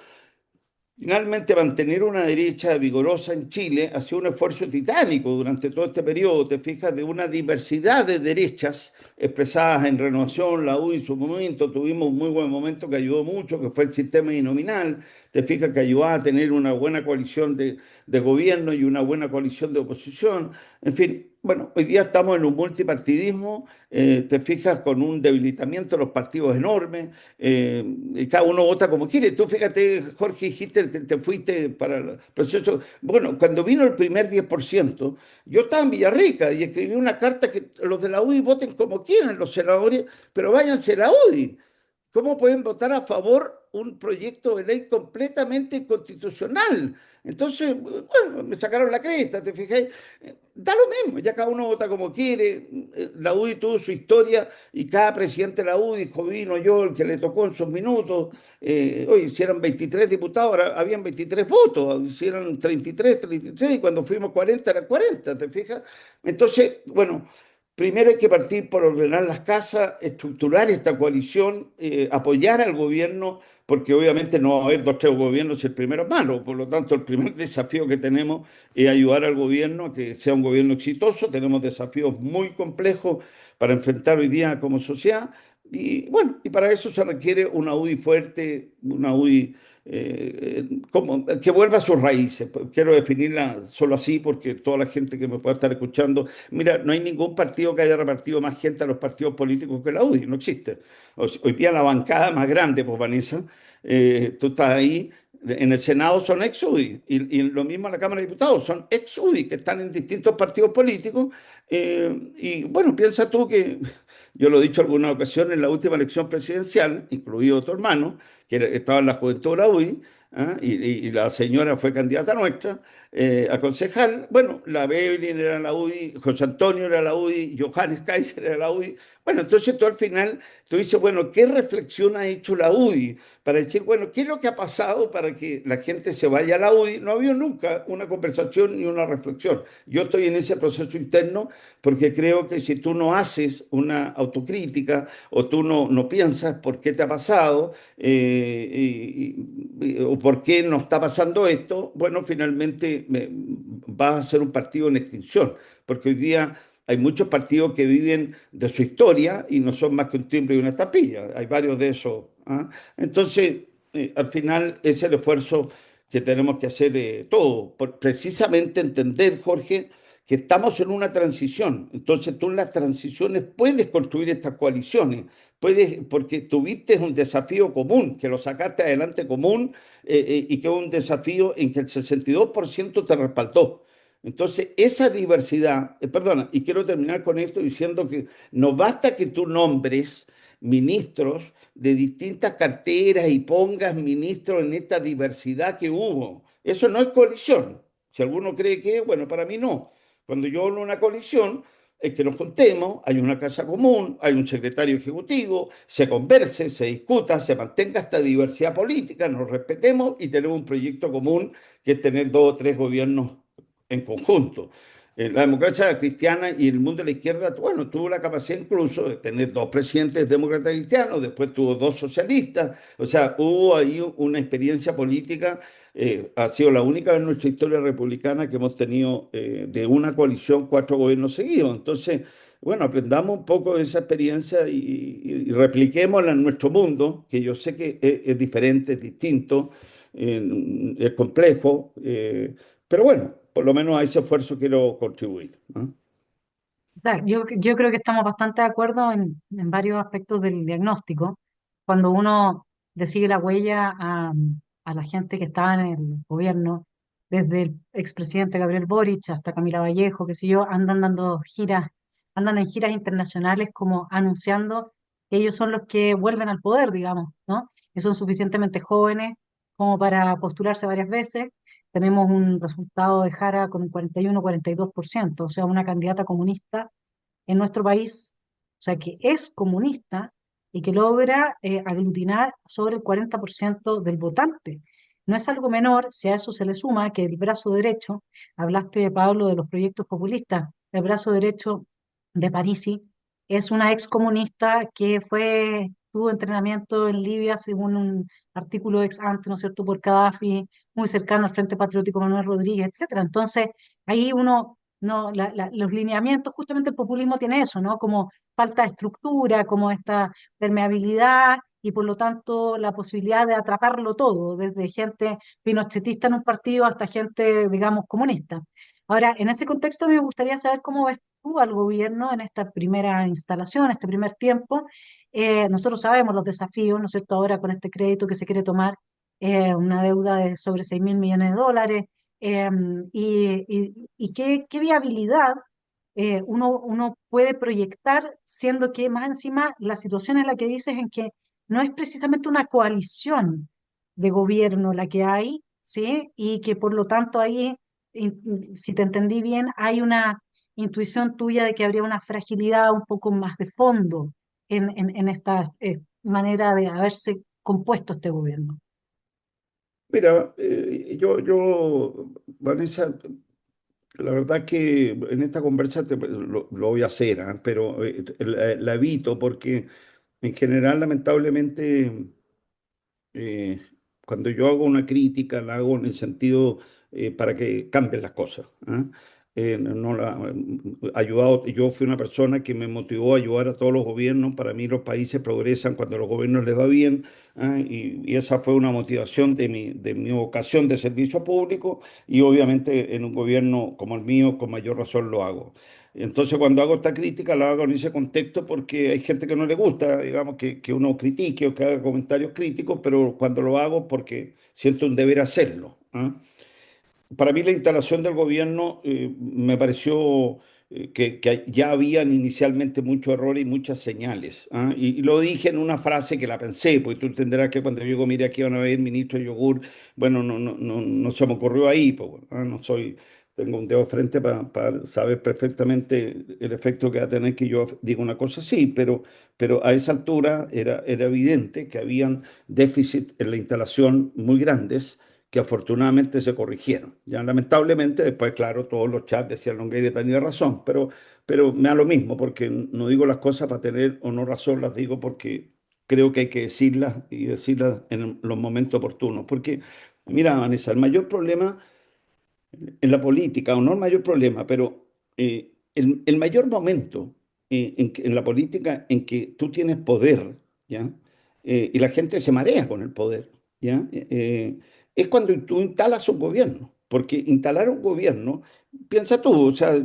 finalmente, mantener una derecha vigorosa en Chile ha sido un esfuerzo titánico durante todo este periodo, te fijas, de una diversidad de derechas expresadas en Renovación, la U en su momento, tuvimos un muy buen momento que ayudó mucho, que fue el sistema binominal, te fijas que ayudó a tener una buena coalición de gobierno y una buena coalición de oposición, en fin. Bueno, hoy día estamos en un multipartidismo, te fijas, con un debilitamiento de los partidos enorme, y cada uno vota como quiere. Tú fíjate, Jorge, dijiste que te fuiste para el proceso. Bueno, cuando vino el primer 10%, yo estaba en Villarrica y escribí una carta que los de la UDI voten como quieran, los senadores, pero váyanse a la UDI. ¿Cómo pueden votar a favor un proyecto de ley completamente inconstitucional? Entonces, bueno, me sacaron la cresta, ¿te fijáis? Da lo mismo, ya cada uno vota como quiere. La UDI tuvo su historia y cada presidente de la UDI, Jovino, yo, el que le tocó en sus minutos, oye, si eran 23 diputados, ahora habían 23 votos, si eran 33, 33, y cuando fuimos 40 eran 40, ¿te fijas? Entonces, bueno, primero hay que partir por ordenar las casas, estructurar esta coalición, apoyar al gobierno, porque obviamente no va a haber dos o tres gobiernos si el primero es malo. Por lo tanto, el primer desafío que tenemos es ayudar al gobierno a que sea un gobierno exitoso. Tenemos desafíos muy complejos para enfrentar hoy día como sociedad. Y bueno, y para eso se requiere una UDI fuerte, una UDI que vuelva a sus raíces. Quiero definirla solo así porque toda la gente que me pueda estar escuchando, mira, no hay ningún partido que haya repartido más gente a los partidos políticos que la UDI, no existe. Hoy día la bancada más grande, pues Vanessa, tú estás ahí, en el Senado son ex-UDI y lo mismo en la Cámara de Diputados, son ex-UDI que están en distintos partidos políticos y bueno, piensa tú que yo lo he dicho en alguna ocasión en la última elección presidencial, incluido tu hermano, que estaba en la juventud de la UDI, ¿ah? Y la señora fue candidata nuestra a concejal. Bueno, la Evelyn era la UDI, José Antonio era la UDI, Johannes Kaiser era la UDI. Bueno, entonces tú al final, tú dices, bueno, ¿qué reflexión ha hecho la UDI? Para decir, bueno, ¿qué es lo que ha pasado para que la gente se vaya a la UDI? No ha habido nunca una conversación ni una reflexión. Yo estoy en ese proceso interno porque creo que si tú no haces una autocrítica o tú no piensas por qué te ha pasado o por qué no está pasando esto, bueno, finalmente vas a ser un partido en extinción, porque hoy día hay muchos partidos que viven de su historia y no son más que un timbre y una estampilla. Hay varios de esos. ¿Ah? Entonces, al final es el esfuerzo que tenemos que hacer todos, por precisamente entender, Jorge, que estamos en una transición. Entonces tú en las transiciones puedes construir estas coaliciones, puedes, porque tuviste un desafío común, que lo sacaste adelante común y que es un desafío en que el 62% te respaldó. Entonces, esa diversidad, perdona, y quiero terminar con esto diciendo que no basta que tú nombres ministros de distintas carteras y pongas ministros en esta diversidad que hubo. Eso no es coalición. Si alguno cree que, bueno, para mí no. Cuando yo hablo de una coalición, es que nos juntemos, hay una casa común, hay un secretario ejecutivo, se converse, se discuta, se mantenga esta diversidad política, nos respetemos y tenemos un proyecto común que es tener dos o tres gobiernos en conjunto. La democracia cristiana y el mundo de la izquierda, bueno, tuvo la capacidad incluso de tener dos presidentes demócratas cristianos, después tuvo dos socialistas, o sea, hubo ahí una experiencia política, ha sido la única vez en nuestra historia republicana que hemos tenido de una coalición cuatro gobiernos seguidos. Entonces, bueno, aprendamos un poco de esa experiencia y repliquémosla en nuestro mundo, que yo sé que es diferente, es distinto, es complejo, pero bueno, por lo menos a ese esfuerzo quiero contribuir, ¿no? Yo creo que estamos bastante de acuerdo en varios aspectos del diagnóstico. Cuando uno le sigue la huella a la gente que estaba en el gobierno, desde el expresidente Gabriel Boric hasta Camila Vallejo, qué sé yo, andan dando giras, andan en giras internacionales como anunciando que ellos son los que vuelven al poder, digamos, ¿no? Que son suficientemente jóvenes como para postularse varias veces tenemos un resultado de Jara con un 41-42%, o sea, una candidata comunista en nuestro país, o sea, que es comunista y que logra aglutinar sobre el 40% del votante. No es algo menor si a eso se le suma que el brazo derecho, hablaste, Pablo, de los proyectos populistas, el brazo derecho de Parisi es una ex comunista que tuvo entrenamiento en Libia según un artículo ex ante, ¿no es cierto?, por Gaddafi, muy cercano al Frente Patriótico Manuel Rodríguez, etcétera. Entonces, ahí uno no, los lineamientos, justamente el populismo tiene eso, ¿no? Como falta de estructura, como esta permeabilidad y por lo tanto la posibilidad de atraparlo todo, desde gente pinochetista en un partido hasta gente, digamos, comunista. Ahora, en ese contexto me gustaría saber cómo ves tú al gobierno en esta primera instalación, este primer tiempo. Nosotros sabemos los desafíos, ¿no es cierto?, ahora con este crédito que se quiere tomar, una deuda de sobre 6.000 millones de dólares, eh, y qué viabilidad uno puede proyectar, siendo que más encima la situación en la que dices en que no es precisamente una coalición de gobierno la que hay, ¿sí? Y que por lo tanto ahí, si te entendí bien, hay una intuición tuya de que habría una fragilidad un poco más de fondo en esta manera de haberse compuesto este gobierno. Mira, Vanessa, la verdad que en esta conversa lo voy a hacer, ¿ah? Pero la evito porque en general, lamentablemente, eh, cuando yo hago una crítica, la hago en el sentido para que cambien las cosas. ¿Ah? No ayudado, yo fui una persona que me motivó a ayudar a todos los gobiernos. Para mí los países progresan cuando a los gobiernos les va bien. ¿Ah? Y esa fue una motivación de mi vocación de servicio público y obviamente en un gobierno como el mío con mayor razón lo hago. Entonces, cuando hago esta crítica, la hago en ese contexto porque hay gente que no le gusta, digamos, que uno critique o que haga comentarios críticos, pero cuando lo hago porque siento un deber hacerlo. ¿Ah? Para mí la instalación del gobierno me pareció que ya habían inicialmente muchos errores y muchas señales. ¿Ah? Y lo dije en una frase que la pensé, porque tú entenderás que cuando yo digo, mire, aquí van a haber ministro de yogur, bueno, no se me ocurrió ahí, pues, bueno, no soy, tengo un dedo frente para saber perfectamente el efecto que va a tener que yo diga una cosa así, pero a esa altura era evidente que habían déficits en la instalación muy grandes que afortunadamente se corrigieron. Ya lamentablemente después, claro, todos los chats decían Longueira tenía razón, pero me da lo mismo, porque no digo las cosas para tener o no razón, las digo porque creo que hay que decirlas y decirlas en los momentos oportunos. Porque, mira, Vanessa, el mayor problema en la política, o no el mayor problema, pero el mayor momento en la política en que tú tienes poder, ¿ya? Y la gente se marea con el poder, ¿ya? Es cuando tú instalas un gobierno, porque instalar un gobierno, piensa tú, o sea,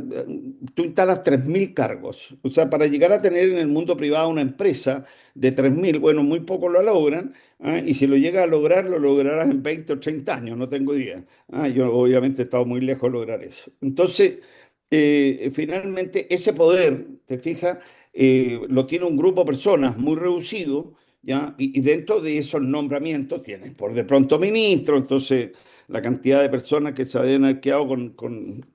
tú instalas 3.000 cargos, o sea, para llegar a tener en el mundo privado una empresa de 3.000, bueno, muy pocos lo logran, ¿ah? Y si lo llegas a lograr, lo lograrás en 20 o 30 años, no tengo idea. Ah, yo obviamente he estado muy lejos de lograr eso. Entonces, finalmente, ese poder, te fijas, lo tiene un grupo de personas muy reducido, ¿ya? Y dentro de esos nombramientos tienen por de pronto ministro, entonces la cantidad de personas que se habían arqueado con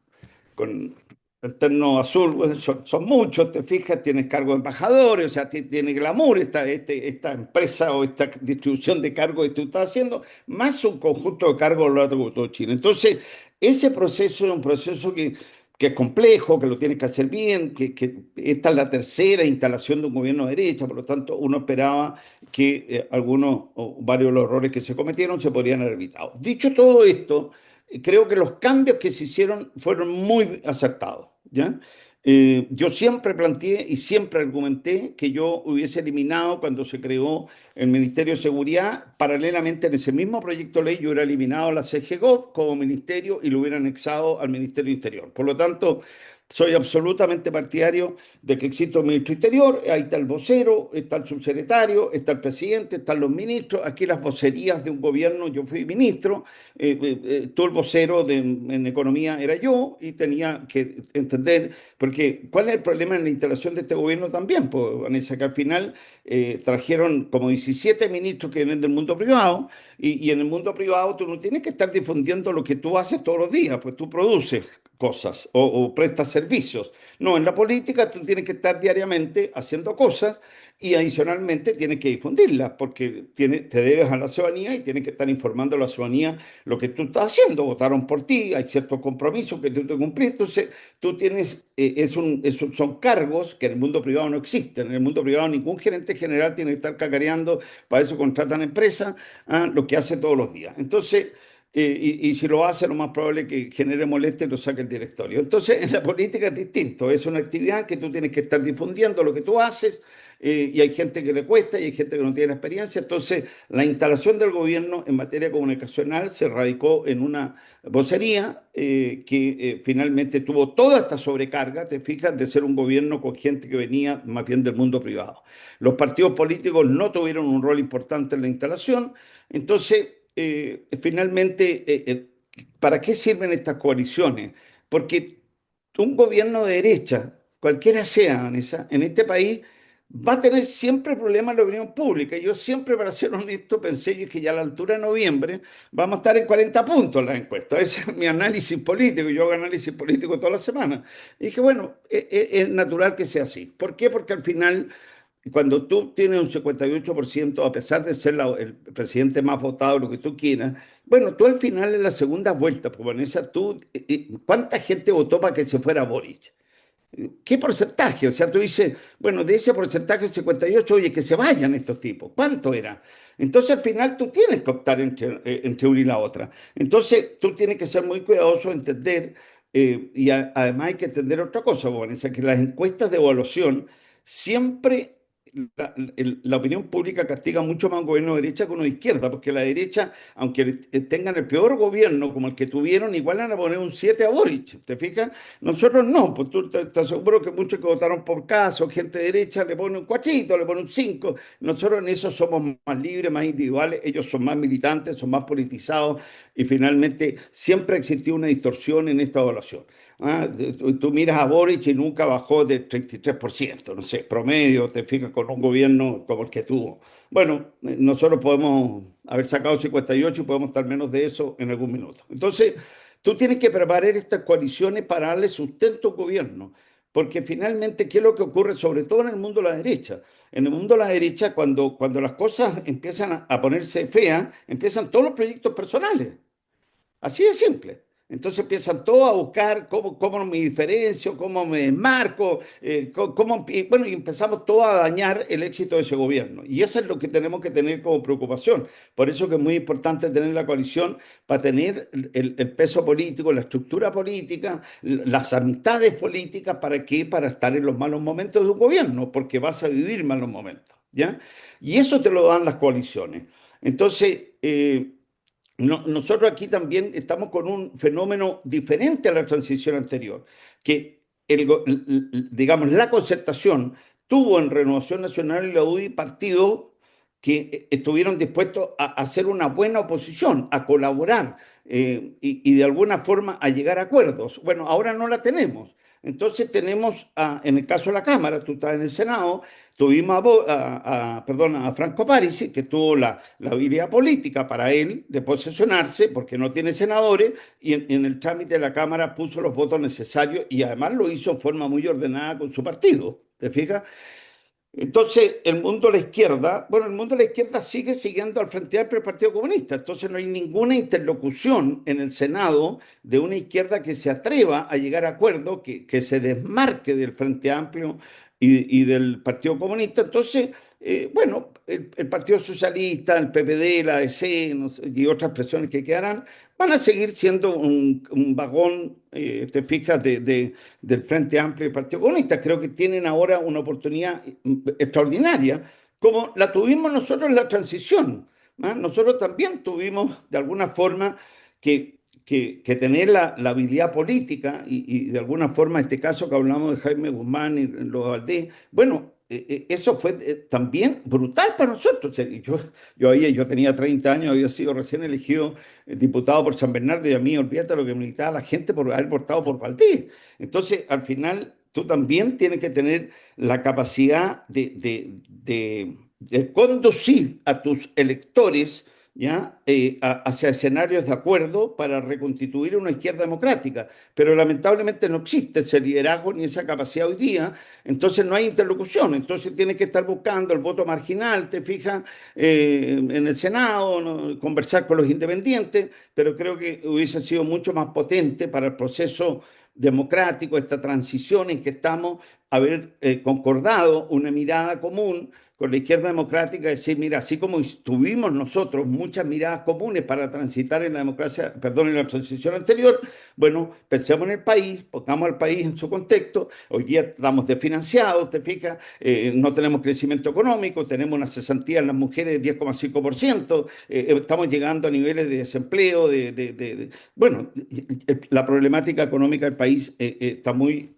el terno azul, bueno, son muchos, te fijas, tienes cargo de embajadores, o sea, tiene glamour esta empresa o esta distribución de cargos que tú estás haciendo, más un conjunto de cargos a lo largo de todo Chile. Entonces, ese proceso es un proceso que es complejo, que lo tienes que hacer bien, que esta es la tercera instalación de un gobierno de derecha, por lo tanto, uno esperaba que algunos o varios de los errores que se cometieron se podrían haber evitado. Dicho todo esto, creo que los cambios que se hicieron fueron muy acertados, ¿ya? Yo siempre planteé y siempre argumenté que yo hubiese eliminado cuando se creó el Ministerio de Seguridad, paralelamente en ese mismo proyecto de ley, yo hubiera eliminado la CGGOV como ministerio y lo hubiera anexado al Ministerio Interior. Por lo tanto, soy absolutamente partidario de que exista un ministro interior, ahí está el vocero, está el subsecretario, está el presidente, están los ministros, aquí las vocerías de un gobierno, yo fui ministro, todo el vocero en economía era yo y tenía que entender, por Porque, ¿cuál es el problema en la instalación de este gobierno también? Pues, Vanessa, que al final trajeron como 17 ministros que vienen del mundo privado, y en el mundo privado tú no tienes que estar difundiendo lo que tú haces todos los días, pues tú produces cosas o prestas servicios. No, en la política tú tienes que estar diariamente haciendo cosas y adicionalmente tienes que difundirlas porque te debes a la ciudadanía y tienes que estar informando a la ciudadanía lo que tú estás haciendo. Votaron por ti, hay ciertos compromisos que tú te cumplís. Entonces, tú tienes, son cargos que en el mundo privado no existen. En el mundo privado ningún gerente general tiene que estar cacareando, para eso contratan empresas, lo que hace todos los días. Entonces, y si lo hace, lo más probable es que genere molestia y lo saque el directorio. Entonces, en la política es distinto. Es una actividad que tú tienes que estar difundiendo lo que tú haces, y hay gente que le cuesta y hay gente que no tiene experiencia. Entonces, la instalación del gobierno en materia comunicacional se radicó en una vocería que finalmente tuvo toda esta sobrecarga, te fijas, de ser un gobierno con gente que venía más bien del mundo privado. Los partidos políticos no tuvieron un rol importante en la instalación. Entonces, finalmente, ¿para qué sirven estas coaliciones? Porque un gobierno de derecha, cualquiera sea, Vanessa, en este país va a tener siempre problemas en la opinión pública. Yo siempre, para ser honesto, pensé yo que ya a la altura de noviembre vamos a estar en 40 puntos en las encuestas. Ese es mi análisis político. Yo hago análisis político toda la semana. Y dije, bueno, es natural que sea así. ¿Por qué? Porque al final, cuando tú tienes un 58%, a pesar de ser el presidente más votado, lo que tú quieras, bueno, tú al final en la segunda vuelta, pues Vanessa, ¿cuánta gente votó para que se fuera Boric? ¿Qué porcentaje? O sea, tú dices, bueno, de ese porcentaje 58, oye, que se vayan estos tipos. ¿Cuánto era? Entonces, al final, tú tienes que optar entre una y la otra. Entonces, tú tienes que ser muy cuidadoso, entender, además hay que entender otra cosa, Vanessa, que las encuestas de evaluación siempre la opinión pública castiga mucho más a un gobierno de derecha que uno de izquierda, porque la derecha, aunque tengan el peor gobierno como el que tuvieron, igual van a poner un 7 a Boric, ¿te fijas? Nosotros no, pues tú te aseguro que muchos que votaron por caso, gente de derecha, le ponen un 4, le ponen un 5. Nosotros en eso somos más libres, más individuales, ellos son más militantes, son más politizados, y finalmente siempre ha existido una distorsión en esta evaluación. Tú miras a Boric y nunca bajó del 33%, no sé, promedio, te fijas, con un gobierno como el que tuvo. Bueno, nosotros podemos haber sacado 58 y podemos estar menos de eso en algún minuto. Entonces, tú tienes que preparar estas coaliciones para darle sustento al gobierno, porque finalmente, ¿qué es lo que ocurre? Sobre todo en el mundo de la derecha. En el mundo de la derecha, cuando las cosas empiezan a ponerse feas, empiezan todos los proyectos personales. Así de simple. Entonces empiezan todos a buscar cómo me diferencio, cómo me desmarco, bueno, y empezamos todos a dañar el éxito de ese gobierno. Y eso es lo que tenemos que tener como preocupación. Por eso que es muy importante tener la coalición para tener el peso político, la estructura política, las amistades políticas. ¿Para qué? Para estar en los malos momentos de un gobierno, porque vas a vivir malos momentos, ¿ya? Y eso te lo dan las coaliciones. Entonces, nosotros aquí también estamos con un fenómeno diferente a la transición anterior, que digamos, la concertación tuvo en Renovación Nacional y la UDI partidos que estuvieron dispuestos a hacer una buena oposición, a colaborar, y de alguna forma a llegar a acuerdos. Bueno, ahora no la tenemos. Entonces tenemos, en el caso de la Cámara, tú estás en el Senado, tuvimos a Franco Parisi, que tuvo la habilidad política para él de posesionarse, porque no tiene senadores, y en el trámite de la Cámara puso los votos necesarios y además lo hizo en forma muy ordenada con su partido, ¿te fijas? Entonces, el mundo de la izquierda, bueno, el mundo de la izquierda sigue siguiendo al Frente Amplio del Partido Comunista. Entonces, no hay ninguna interlocución en el Senado de una izquierda que se atreva a llegar a acuerdos, que se desmarque del Frente Amplio y del Partido Comunista. Entonces, bueno, el Partido Socialista, el PPD, la ADC, no sé, y otras presiones que quedarán, van a seguir siendo un vagón, te fijas, del Frente Amplio y del Partido Comunista. Creo que tienen ahora una oportunidad extraordinaria, como la tuvimos nosotros en la transición. Nosotros también tuvimos, de alguna forma, que tener la habilidad política y de alguna forma, este caso que hablamos de Jaime Guzmán y los Valdés, bueno, eso fue también brutal para nosotros. Yo tenía 30 años, había sido recién elegido diputado por San Bernardo y a mí, olvídate lo que militaba la gente por haber votado por Valdés. Entonces, al final, tú también tienes que tener la capacidad de conducir a tus electores, ¿ya? Hacia escenarios de acuerdo para reconstituir una izquierda democrática. Pero lamentablemente no existe ese liderazgo ni esa capacidad hoy día, entonces no hay interlocución, entonces tienes que estar buscando el voto marginal, te fijas, en el Senado, ¿no? Conversar con los independientes, pero creo que hubiese sido mucho más potente para el proceso democrático, esta transición en que estamos, haber concordado una mirada común con la izquierda democrática, decir, mira, así como tuvimos nosotros muchas miradas comunes para transitar en la democracia, perdón, en la transición anterior, bueno, pensemos en el país, pongamos al país en su contexto. Hoy día estamos desfinanciados, te fijas, no tenemos crecimiento económico, tenemos una cesantía en las mujeres de 10,5%, estamos llegando a niveles de desempleo, bueno, la problemática económica del país está muy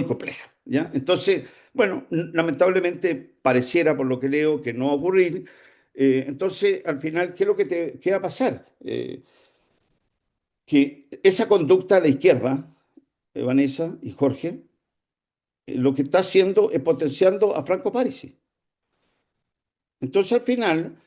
compleja, ¿ya? Entonces, bueno, lamentablemente pareciera, por lo que leo, que no va a ocurrir. Entonces, al final, ¿qué es lo que qué va a pasar? Que esa conducta de la izquierda, Vanessa y Jorge, lo que está haciendo es potenciando a Franco Parisi. Entonces, al final,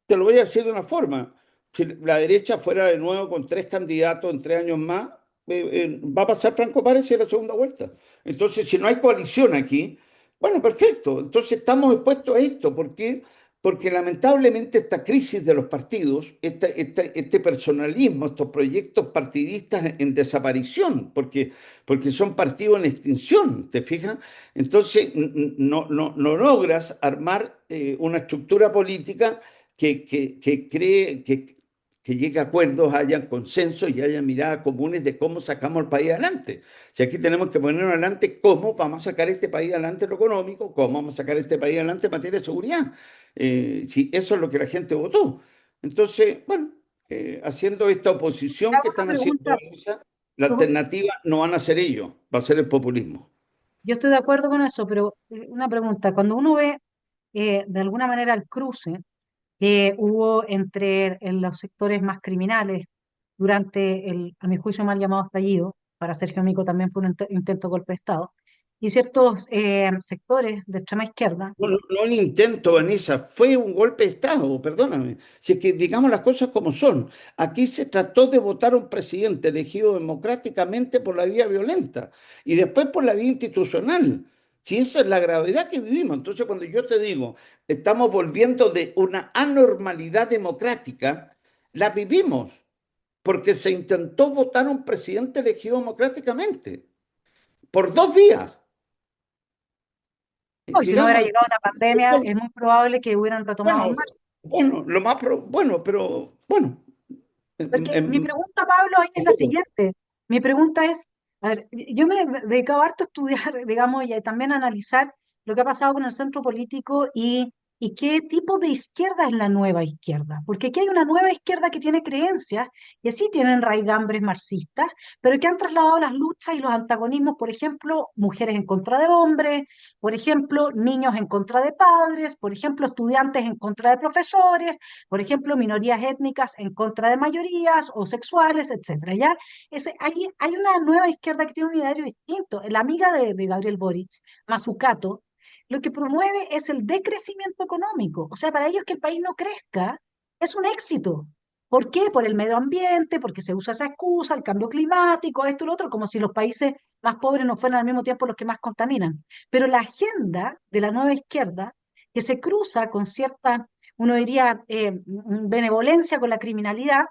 te lo voy a decir de una forma, si la derecha fuera de nuevo con 3 candidatos en 3 años más, va a pasar Franco Parisi en la segunda vuelta. Entonces, si no hay coalición aquí, bueno, perfecto. Entonces estamos expuestos a esto. ¿Por qué? Porque lamentablemente esta crisis de los partidos, este personalismo, estos proyectos partidistas en desaparición, porque son partidos en extinción, ¿te fijas? Entonces no logras armar una estructura política que llegue a acuerdos, haya consensos y haya miradas comunes de cómo sacamos el país adelante. Si aquí tenemos que poner adelante cómo vamos a sacar este país adelante en lo económico, cómo vamos a sacar este país adelante en materia de seguridad. Si eso es lo que la gente votó. Entonces, bueno, haciendo esta oposición que están haciendo, la alternativa no van a ser ellos, va a ser el populismo. Yo estoy de acuerdo con eso, pero una pregunta, cuando uno ve de alguna manera el cruce que hubo entre los sectores más criminales durante el, a mi juicio, mal llamado estallido, para Sergio Mico también fue un intento de golpe de Estado, y ciertos sectores de extrema izquierda. No, no un intento, Vanessa, fue un golpe de Estado, perdóname. Si es que digamos las cosas como son. Aquí se trató de votar a un presidente elegido democráticamente por la vía violenta y después por la vía institucional. Si esa es la gravedad que vivimos. Entonces, cuando yo te digo, estamos volviendo de una anormalidad democrática, la vivimos porque se intentó votar a un presidente elegido democráticamente por 2 vías. No, y si no hubiera Digamos, llegado la pandemia, es muy probable que hubieran retomado en bueno, marzo. bueno, bueno, pero bueno, Porque mi pregunta, Pablo, ahí es la siguiente. Mi pregunta es, a ver, yo me he dedicado harto a estudiar, digamos, y también a analizar lo que ha pasado con el centro político y qué tipo de izquierda es la nueva izquierda. Porque aquí hay una nueva izquierda que tiene creencias, que sí tienen raigambres marxistas, pero que han trasladado las luchas y los antagonismos, por ejemplo, mujeres en contra de hombres, por ejemplo, niños en contra de padres, por ejemplo, estudiantes en contra de profesores, por ejemplo, minorías étnicas en contra de mayorías o sexuales, etcétera. ¿Ya? Hay una nueva izquierda que tiene un ideario distinto. La amiga de Gabriel Boric, Mazzucato, lo que promueve es el decrecimiento económico. O sea, para ellos que el país no crezca es un éxito. ¿Por qué? Por el medio ambiente, porque se usa esa excusa, el cambio climático, esto y lo otro, como si los países más pobres no fueran al mismo tiempo los que más contaminan. Pero la agenda de la nueva izquierda, que se cruza con cierta, uno diría, benevolencia con la criminalidad,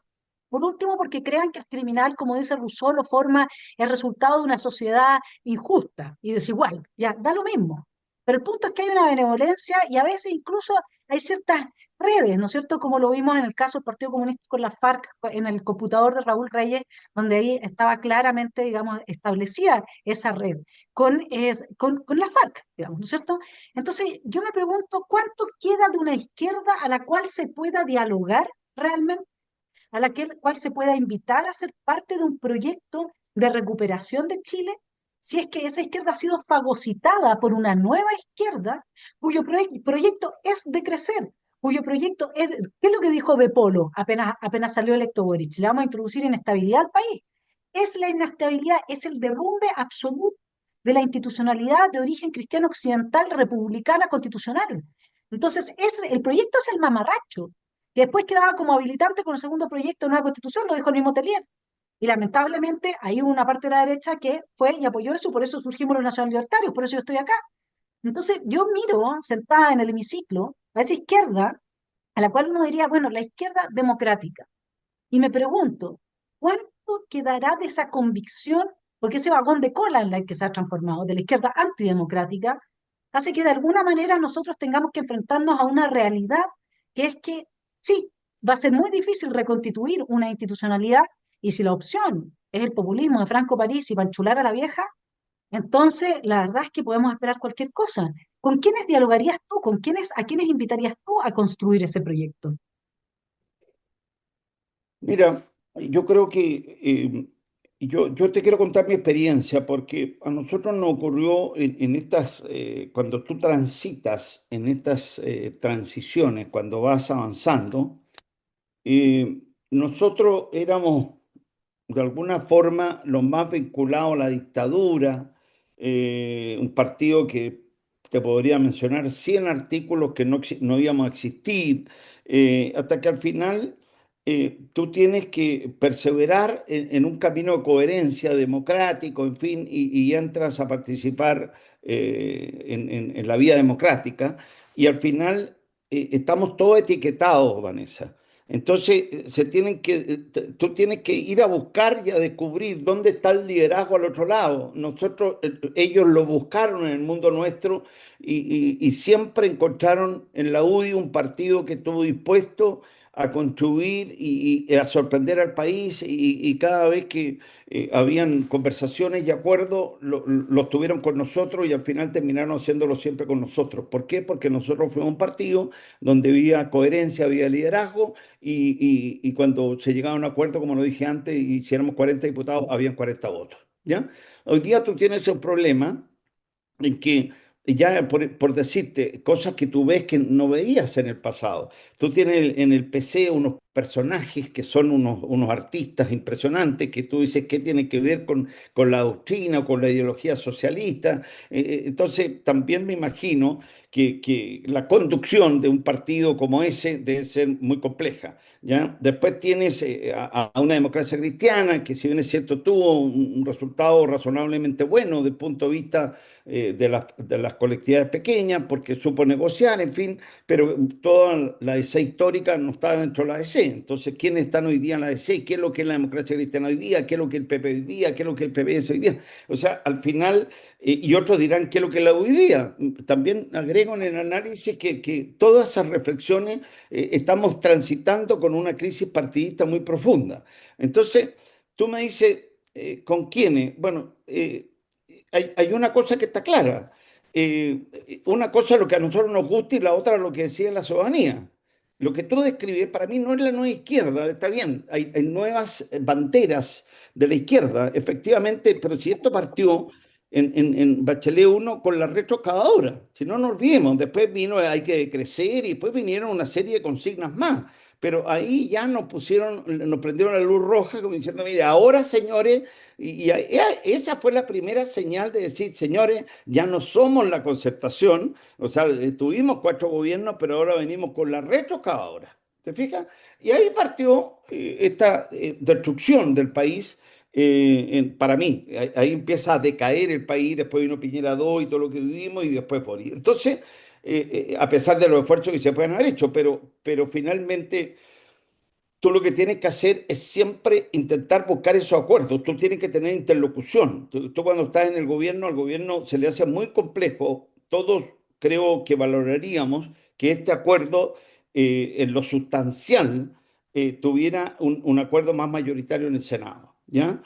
por último, porque crean que el criminal, como dice Rousseau, lo forma el resultado de una sociedad injusta y desigual. Ya, da lo mismo. Pero el punto es que hay una benevolencia y a veces incluso hay ciertas redes, ¿no es cierto? Como lo vimos en el caso del Partido Comunista con la FARC, en el computador de Raúl Reyes, donde ahí estaba claramente, digamos, establecida esa red con la FARC, digamos, ¿no es cierto? Entonces, yo me pregunto, ¿cuánto queda de una izquierda a la cual se pueda dialogar realmente? A la cual se pueda invitar a ser parte de un proyecto de recuperación de Chile, si es que esa izquierda ha sido fagocitada por una nueva izquierda cuyo proyecto es de crecer, cuyo proyecto es, ¿qué es lo que dijo De Polo apenas salió electo Boric? Le vamos a introducir inestabilidad al país. Es la inestabilidad, es el derrumbe absoluto de la institucionalidad de origen cristiano occidental republicana constitucional. Entonces, el proyecto es el mamarracho, que después quedaba como habilitante con el segundo proyecto de nueva constitución, lo dijo el mismo Telier. Y lamentablemente hay una parte de la derecha que fue y apoyó eso, por eso surgimos los nacional libertarios, por eso yo estoy acá. Entonces yo miro sentada en el hemiciclo a esa izquierda, a la cual uno diría, bueno, la izquierda democrática. Y me pregunto, ¿cuánto quedará de esa convicción? Porque ese vagón de cola en el que se ha transformado, de la izquierda antidemocrática, hace que de alguna manera nosotros tengamos que enfrentarnos a una realidad que es que, sí, va a ser muy difícil reconstituir una institucionalidad y si la opción es el populismo de Franco París y panchular a la vieja, entonces la verdad es que podemos esperar cualquier cosa. ¿Con quiénes dialogarías tú? ¿A quiénes invitarías tú a construir ese proyecto? Mira, yo creo que yo te quiero contar mi experiencia porque a nosotros nos ocurrió en estas, cuando tú transitas en estas transiciones, cuando vas avanzando, nosotros éramos de alguna forma los más vinculados a la dictadura, un partido que te podría mencionar 100 artículos que no íbamos a existir, hasta que al final tú tienes que perseverar en un camino de coherencia democrático, en fin, y entras a participar en la vida democrática, y al final estamos todos etiquetados, Vanessa. Entonces, tú tienes que ir a buscar y a descubrir dónde está el liderazgo al otro lado. Ellos lo buscaron en el mundo nuestro y siempre encontraron en la UDI un partido que estuvo dispuesto a contribuir y a sorprender al país y cada vez que habían conversaciones y acuerdos, los tuvieron con nosotros y al final terminaron haciéndolo siempre con nosotros. ¿Por qué? Porque nosotros fuimos un partido donde había coherencia, había liderazgo y cuando se llegaba a un acuerdo, como lo dije antes, y si éramos 40 diputados, habían 40 votos. ¿Ya? Hoy día tú tienes un problema en que ya por decirte cosas que tú ves que no veías en el pasado. Tú tienes en el PC unos personajes que son unos artistas impresionantes que tú dices qué tiene que ver con la doctrina o con la ideología socialista. Entonces también me imagino que la conducción de un partido como ese debe ser muy compleja. ¿Ya? Después tienes a una democracia cristiana que si bien es cierto tuvo un resultado razonablemente bueno desde el punto de vista de las colectividades pequeñas porque supo negociar, en fin, pero toda la DC histórica no está dentro de la DC. Entonces, ¿quiénes están hoy día en la DC? ¿Qué es lo que es la democracia cristiana hoy día? ¿Qué es lo que es el PP hoy día? ¿Qué es lo que es el PPS hoy día? O sea, al final, y otros dirán, ¿qué es lo que es la hoy día? También agrego en el análisis que todas esas reflexiones estamos transitando con una crisis partidista muy profunda. Entonces, tú me dices, ¿con quiénes? Bueno, hay una cosa que está clara. Una cosa es lo que a nosotros nos gusta y la otra es lo que decía la ciudadanía. Lo que tú describes para mí no es la nueva izquierda, está bien, hay nuevas banderas de la izquierda, efectivamente, pero si esto partió en Bachelet 1 con la retroexcavadora, si no nos olvidemos, después vino hay que crecer y después vinieron una serie de consignas más, pero ahí ya nos prendieron la luz roja como diciendo, mire, ahora señores, esa fue la primera señal de decir, señores, ya no somos la concertación, o sea, tuvimos 4 gobiernos, pero ahora venimos con la retroexcavadora, ¿te fijas? Y ahí partió esta destrucción del país. Para mí, ahí empieza a decaer el país, después vino Piñera 2 y todo lo que vivimos y después Boric. Entonces, a pesar de los esfuerzos que se pueden haber hecho, pero finalmente tú lo que tienes que hacer es siempre intentar buscar esos acuerdos. Tú tienes que tener interlocución. Tú cuando estás en el gobierno, al gobierno se le hace muy complejo. Todos creo que valoraríamos que este acuerdo en lo sustancial tuviera un acuerdo más mayoritario en el Senado. ¿Ya?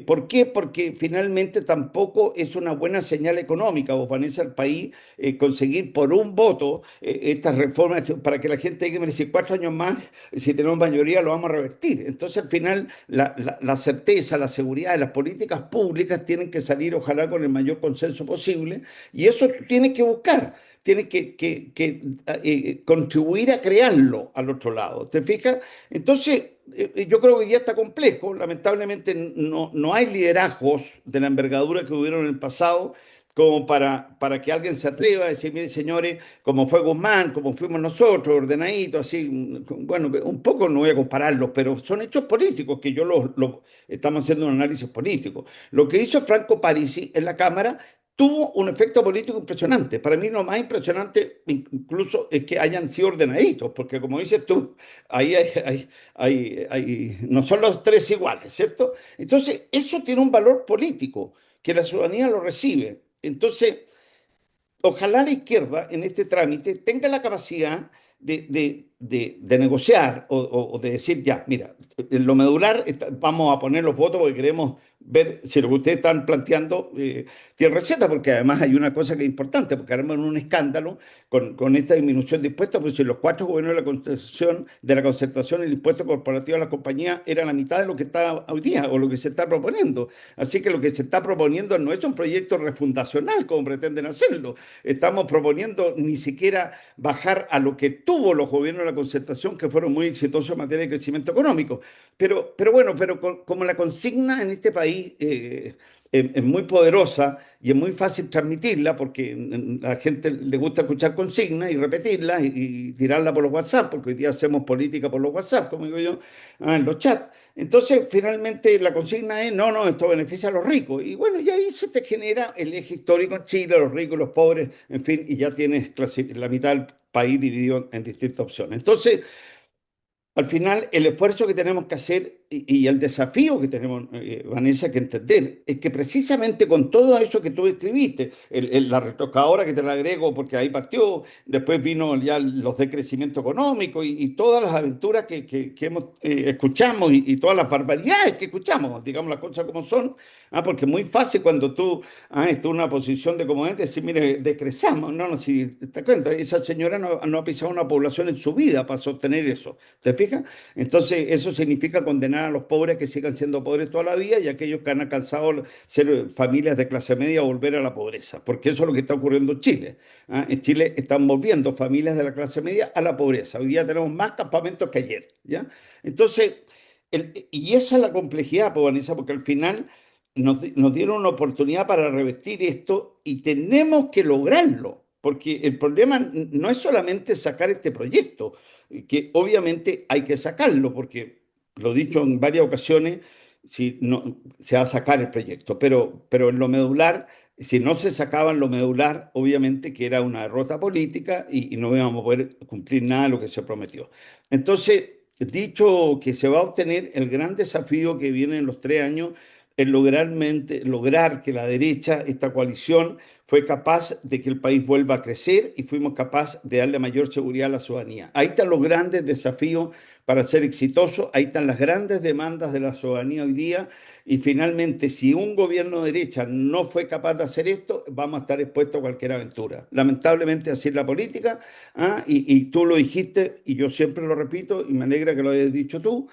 ¿Por qué? Porque finalmente tampoco es una buena señal económica, vos, Vanessa, al país conseguir por un voto estas reformas para que la gente diga, mire, si 4 años más, si tenemos mayoría, lo vamos a revertir. Entonces, al final, la certeza, la seguridad de las políticas públicas tienen que salir, ojalá, con el mayor consenso posible, y eso tú tienes que buscar, tienes que contribuir a crearlo al otro lado. ¿Te fijas? Entonces, yo creo que ya está complejo. Lamentablemente no hay liderazgos de la envergadura que hubieron en el pasado como para que alguien se atreva a decir, mire señores, como fue Guzmán, como fuimos nosotros, ordenaditos, así, bueno, un poco no voy a compararlos, pero son hechos políticos que estamos haciendo un análisis político. Lo que hizo Franco Parisi en la Cámara tuvo un efecto político impresionante. Para mí lo más impresionante incluso es que hayan sido ordenaditos, porque como dices tú, ahí no son los tres iguales, ¿cierto? Entonces, eso tiene un valor político, que la ciudadanía lo recibe. Entonces, ojalá la izquierda en este trámite tenga la capacidad de negociar o de decir, ya, mira, en lo medular vamos a poner los votos porque queremos ver si lo que ustedes están planteando tiene receta, porque además hay una cosa que es importante, porque haremos un escándalo con esta disminución de impuestos, porque si los cuatro gobiernos de la concertación el impuesto corporativo a la compañía era la mitad de lo que está hoy día o lo que se está proponiendo. Así que lo que se está proponiendo no es un proyecto refundacional como pretenden hacerlo. Estamos proponiendo ni siquiera bajar a lo que tuvo los gobiernos de la concertación, que fueron muy exitosos en materia de crecimiento económico. Pero como la consigna en este país es muy poderosa y es muy fácil transmitirla, porque a la gente le gusta escuchar consignas y repetirlas y tirarla por los WhatsApp, porque hoy día hacemos política por los WhatsApp, como digo yo, en los chats. Entonces, finalmente, la consigna es, no, esto beneficia a los ricos. Y bueno, y ahí se te genera el eje histórico en Chile, los ricos y los pobres, en fin, y ya tienes la mitad del país dividido en distintas opciones. Entonces, al final, el esfuerzo que tenemos que hacer y el desafío que tenemos, Vanessa, que entender, es que precisamente con todo eso que tú describiste, la retocadora que te la agrego porque ahí partió, después vino ya los de crecimiento económico y todas las aventuras que escuchamos y todas las barbaridades que escuchamos, digamos las cosas como son, porque es muy fácil cuando tú estás en una posición de comodidad decir, mire, decrezamos, no, si te das cuenta, esa señora no ha pisado una población en su vida para sostener eso, ¿te fijas? Entonces, eso significa condenar a los pobres que sigan siendo pobres toda la vida y a aquellos que han alcanzado ser familias de clase media a volver a la pobreza, porque eso es lo que está ocurriendo en Chile. En Chile están volviendo familias de la clase media a la pobreza. Hoy día tenemos más campamentos que ayer, ¿ya? Entonces, y esa es la complejidad, pues, Vanessa, porque al final nos dieron una oportunidad para revestir esto y tenemos que lograrlo, porque el problema no es solamente sacar este proyecto, que obviamente hay que sacarlo, porque lo he dicho en varias ocasiones, si no, se va a sacar el proyecto, pero en lo medular, si no se sacaba en lo medular, obviamente que era una derrota política y no íbamos a poder cumplir nada de lo que se prometió. Entonces, dicho que se va a obtener, el gran desafío que viene en los 3 años es lograr que la derecha, esta coalición, fue capaz de que el país vuelva a crecer y fuimos capaces de darle mayor seguridad a la ciudadanía. Ahí están los grandes desafíos para ser exitosos, ahí están las grandes demandas de la ciudadanía hoy día y finalmente si un gobierno de derecha no fue capaz de hacer esto, vamos a estar expuestos a cualquier aventura. Lamentablemente así es la política, y tú lo dijiste y yo siempre lo repito y me alegra que lo hayas dicho tú,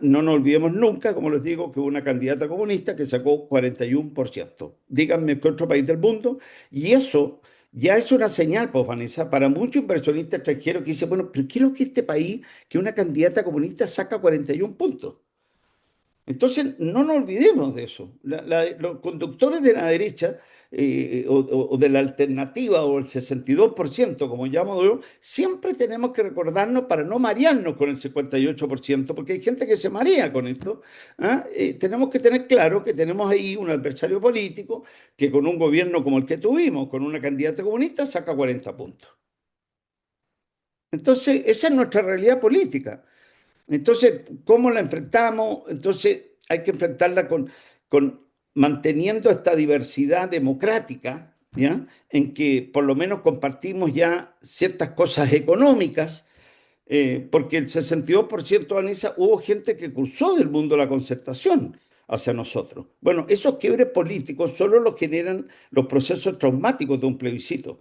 no nos olvidemos nunca, como les digo, que hubo una candidata comunista que sacó 41%. Díganme qué otro país del mundo. Y eso ya es una señal, pues, Vanessa, para muchos inversionistas extranjeros que dicen, bueno, pero quiero que este país, que una candidata comunista saca 41 puntos. Entonces, no nos olvidemos de eso. Los conductores de la derecha o de la alternativa o el 62%, como llamo yo, siempre tenemos que recordarnos para no marearnos con el 58%, porque hay gente que se marea con esto. Tenemos que tener claro que tenemos ahí un adversario político que con un gobierno como el que tuvimos, con una candidata comunista, saca 40 puntos. Entonces, esa es nuestra realidad política. Entonces, ¿cómo la enfrentamos? Entonces, hay que enfrentarla con manteniendo esta diversidad democrática, ¿ya? En que por lo menos compartimos ya ciertas cosas económicas, porque el 62%, Vanessa, hubo gente que cruzó del mundo de la concertación hacia nosotros. Bueno, esos quiebres políticos solo los generan los procesos traumáticos de un plebiscito.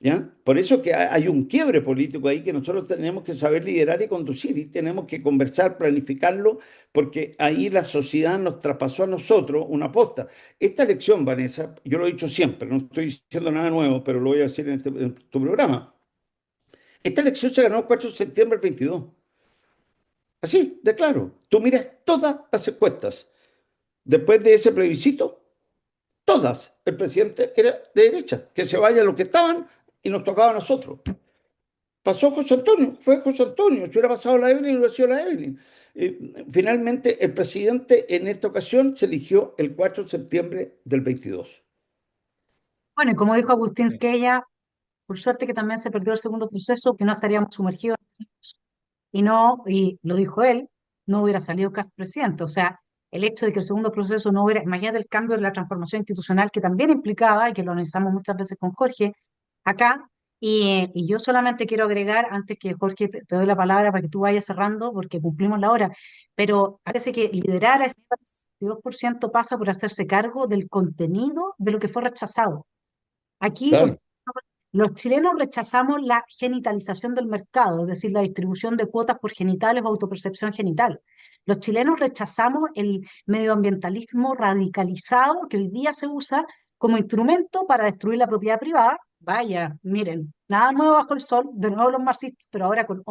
¿Ya? Por eso que hay un quiebre político ahí que nosotros tenemos que saber liderar y conducir y tenemos que conversar, planificarlo, porque ahí la sociedad nos traspasó a nosotros una posta. Esta elección, Vanessa, yo lo he dicho siempre, no estoy diciendo nada nuevo, pero lo voy a decir en tu programa. Esta elección se ganó el 4 de septiembre del 22. Así, de claro. Tú miras todas las encuestas. Después de ese plebiscito, todas, el presidente era de derecha. Que se vayan los que estaban y nos tocaba a nosotros. Pasó José Antonio, fue José Antonio. Si hubiera pasado la Evelyn, hubiera sido la Evelyn. Finalmente, el presidente en esta ocasión se eligió el 4 de septiembre del 22. Bueno, y como dijo Agustín Squella, por suerte que también se perdió el segundo proceso, que no estaríamos sumergidos en eso. Y no, y lo dijo él, no hubiera salido Cast presidente. O sea, el hecho de que el segundo proceso no hubiera, imagínate el cambio de la transformación institucional que también implicaba, y que lo analizamos muchas veces con Jorge acá, y yo solamente quiero agregar, antes que Jorge te doy la palabra para que tú vayas cerrando, porque cumplimos la hora, pero parece que liderar a ese 2% pasa por hacerse cargo del contenido de lo que fue rechazado. Aquí Claro, los chilenos rechazamos la genitalización del mercado, es decir, la distribución de cuotas por genitales o autopercepción genital. Los chilenos rechazamos el medioambientalismo radicalizado que hoy día se usa como instrumento para destruir la propiedad privada. Vaya, miren, nada nuevo bajo el sol, de nuevo los marxistas, pero ahora con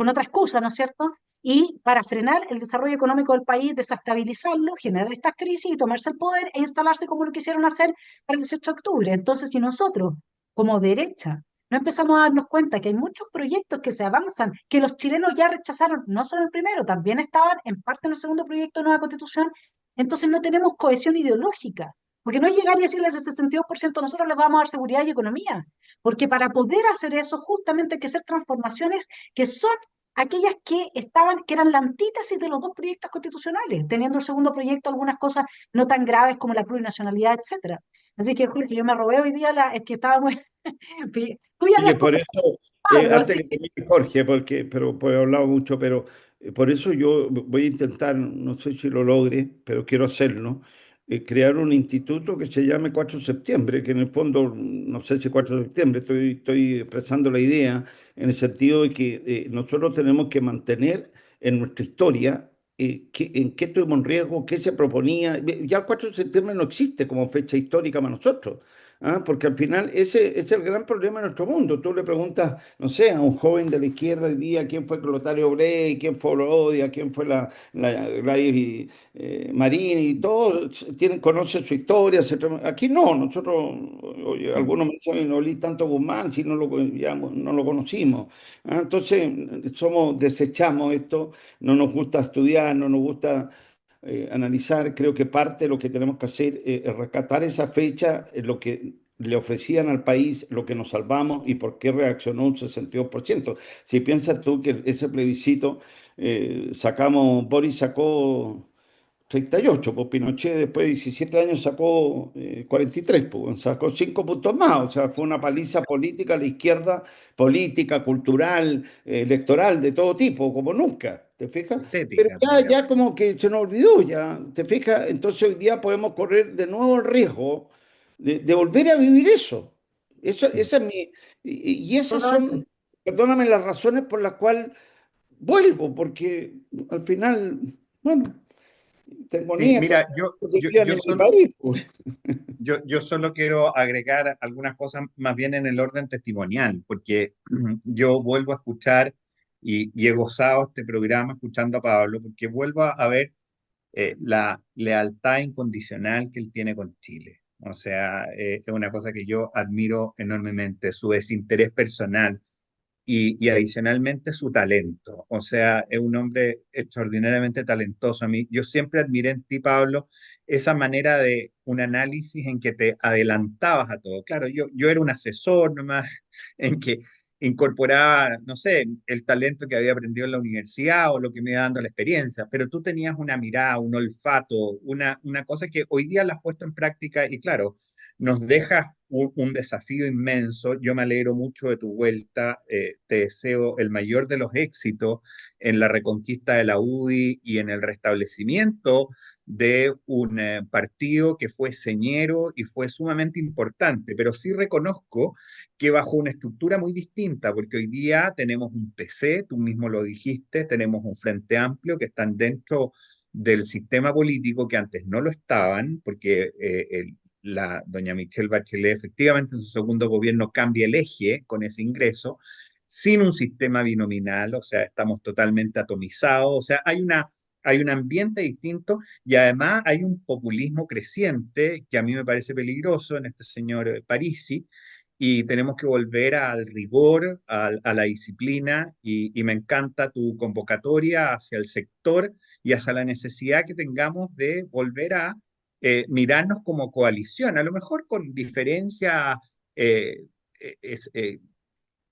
otra excusa, ¿no es cierto? Y para frenar el desarrollo económico del país, desestabilizarlo, generar estas crisis y tomarse el poder e instalarse como lo quisieron hacer para el 18 de octubre. Entonces, si nosotros, como derecha, no empezamos a darnos cuenta que hay muchos proyectos que se avanzan, que los chilenos ya rechazaron, no solo el primero, también estaban en parte en el segundo proyecto de nueva constitución, entonces no tenemos cohesión ideológica. Porque no es llegar y decirles ese 62% nosotros les vamos a dar seguridad y economía. Porque para poder hacer eso, justamente hay que hacer transformaciones que son aquellas que estaban, que eran la antítesis de los dos proyectos constitucionales, teniendo el segundo proyecto algunas cosas no tan graves como la plurinacionalidad, etcétera. Así que, Jorge, yo me robé hoy día es que estaba muy... Tú ya oye, habías por conversado eso, con Pablo, antes así que que termine Jorge, pero pues he hablado mucho, pero por eso yo voy a intentar, no sé si lo logre, pero quiero hacerlo, crear un instituto que se llame 4 de septiembre, que en el fondo, no sé si 4 de septiembre, estoy expresando la idea en el sentido de que nosotros tenemos que mantener en nuestra historia en qué estuvimos en riesgo, qué se proponía. Ya el 4 de septiembre no existe como fecha histórica para nosotros. ¿Ah? Porque al final ese es el gran problema de nuestro mundo. Tú le preguntas, no sé, a un joven de la izquierda hoy día quién fue Clotario Brey, quién fue Orodia, quién fue la Gladys Marín, y todos conocen su historia. Aquí no, nosotros, oye, algunos me dicen, no leí tanto Guzmán si no ya no lo conocimos. ¿Ah? Entonces, desechamos esto, no nos gusta estudiar, no nos gusta analizar. Creo que parte de lo que tenemos que hacer es rescatar esa fecha, lo que le ofrecían al país, lo que nos salvamos y por qué reaccionó un 62%. Si piensas tú que ese plebiscito Boris sacó 38, pues Pinochet después de 17 años sacó 43, pues, sacó 5 puntos más, o sea, fue una paliza política a la izquierda, política, cultural, electoral, de todo tipo, como nunca, ¿te fijas? Pero Estética ya, también. ya como que se nos olvidó, ya, ¿te fijas? Entonces hoy día podemos correr de nuevo el riesgo de volver a vivir eso. Esa es mi, y esas totalmente. son, perdóname, las razones por las cuales vuelvo, porque al final, bueno, tengo Sí, nietos mira, que vivían en mi país, pues. yo solo quiero agregar algunas cosas más bien en el orden testimonial, porque yo vuelvo a escuchar y he gozado este programa escuchando a Pablo, porque vuelvo a ver la lealtad incondicional que él tiene con Chile. O sea, es una cosa que yo admiro enormemente, su desinterés personal y adicionalmente su talento. O sea, es un hombre extraordinariamente talentoso. A mí, yo siempre admiré en ti, Pablo, esa manera de un análisis en que te adelantabas a todo. Claro, yo era un asesor nomás, en que incorporaba, no sé, el talento que había aprendido en la universidad o lo que me iba dando la experiencia, pero tú tenías una mirada, un olfato, una cosa que hoy día la has puesto en práctica y claro, nos deja un desafío inmenso. Yo me alegro mucho de tu vuelta. Te deseo el mayor de los éxitos en la reconquista de la UDI y en el restablecimiento de un partido que fue señero y fue sumamente importante, pero sí reconozco que bajo una estructura muy distinta, porque hoy día tenemos un PC, tú mismo lo dijiste, tenemos un Frente Amplio que están dentro del sistema político que antes no lo estaban, porque la doña Michelle Bachelet efectivamente en su segundo gobierno cambia el eje con ese ingreso. sin un sistema binominal, o sea, estamos totalmente atomizados, o sea, hay un ambiente distinto y además hay un populismo creciente que a mí me parece peligroso en este señor Parisi, y tenemos que volver al rigor, a la disciplina, y me encanta tu convocatoria hacia el sector y hacia la necesidad que tengamos de volver a mirarnos como coalición, a lo mejor con diferencias eh, es- eh,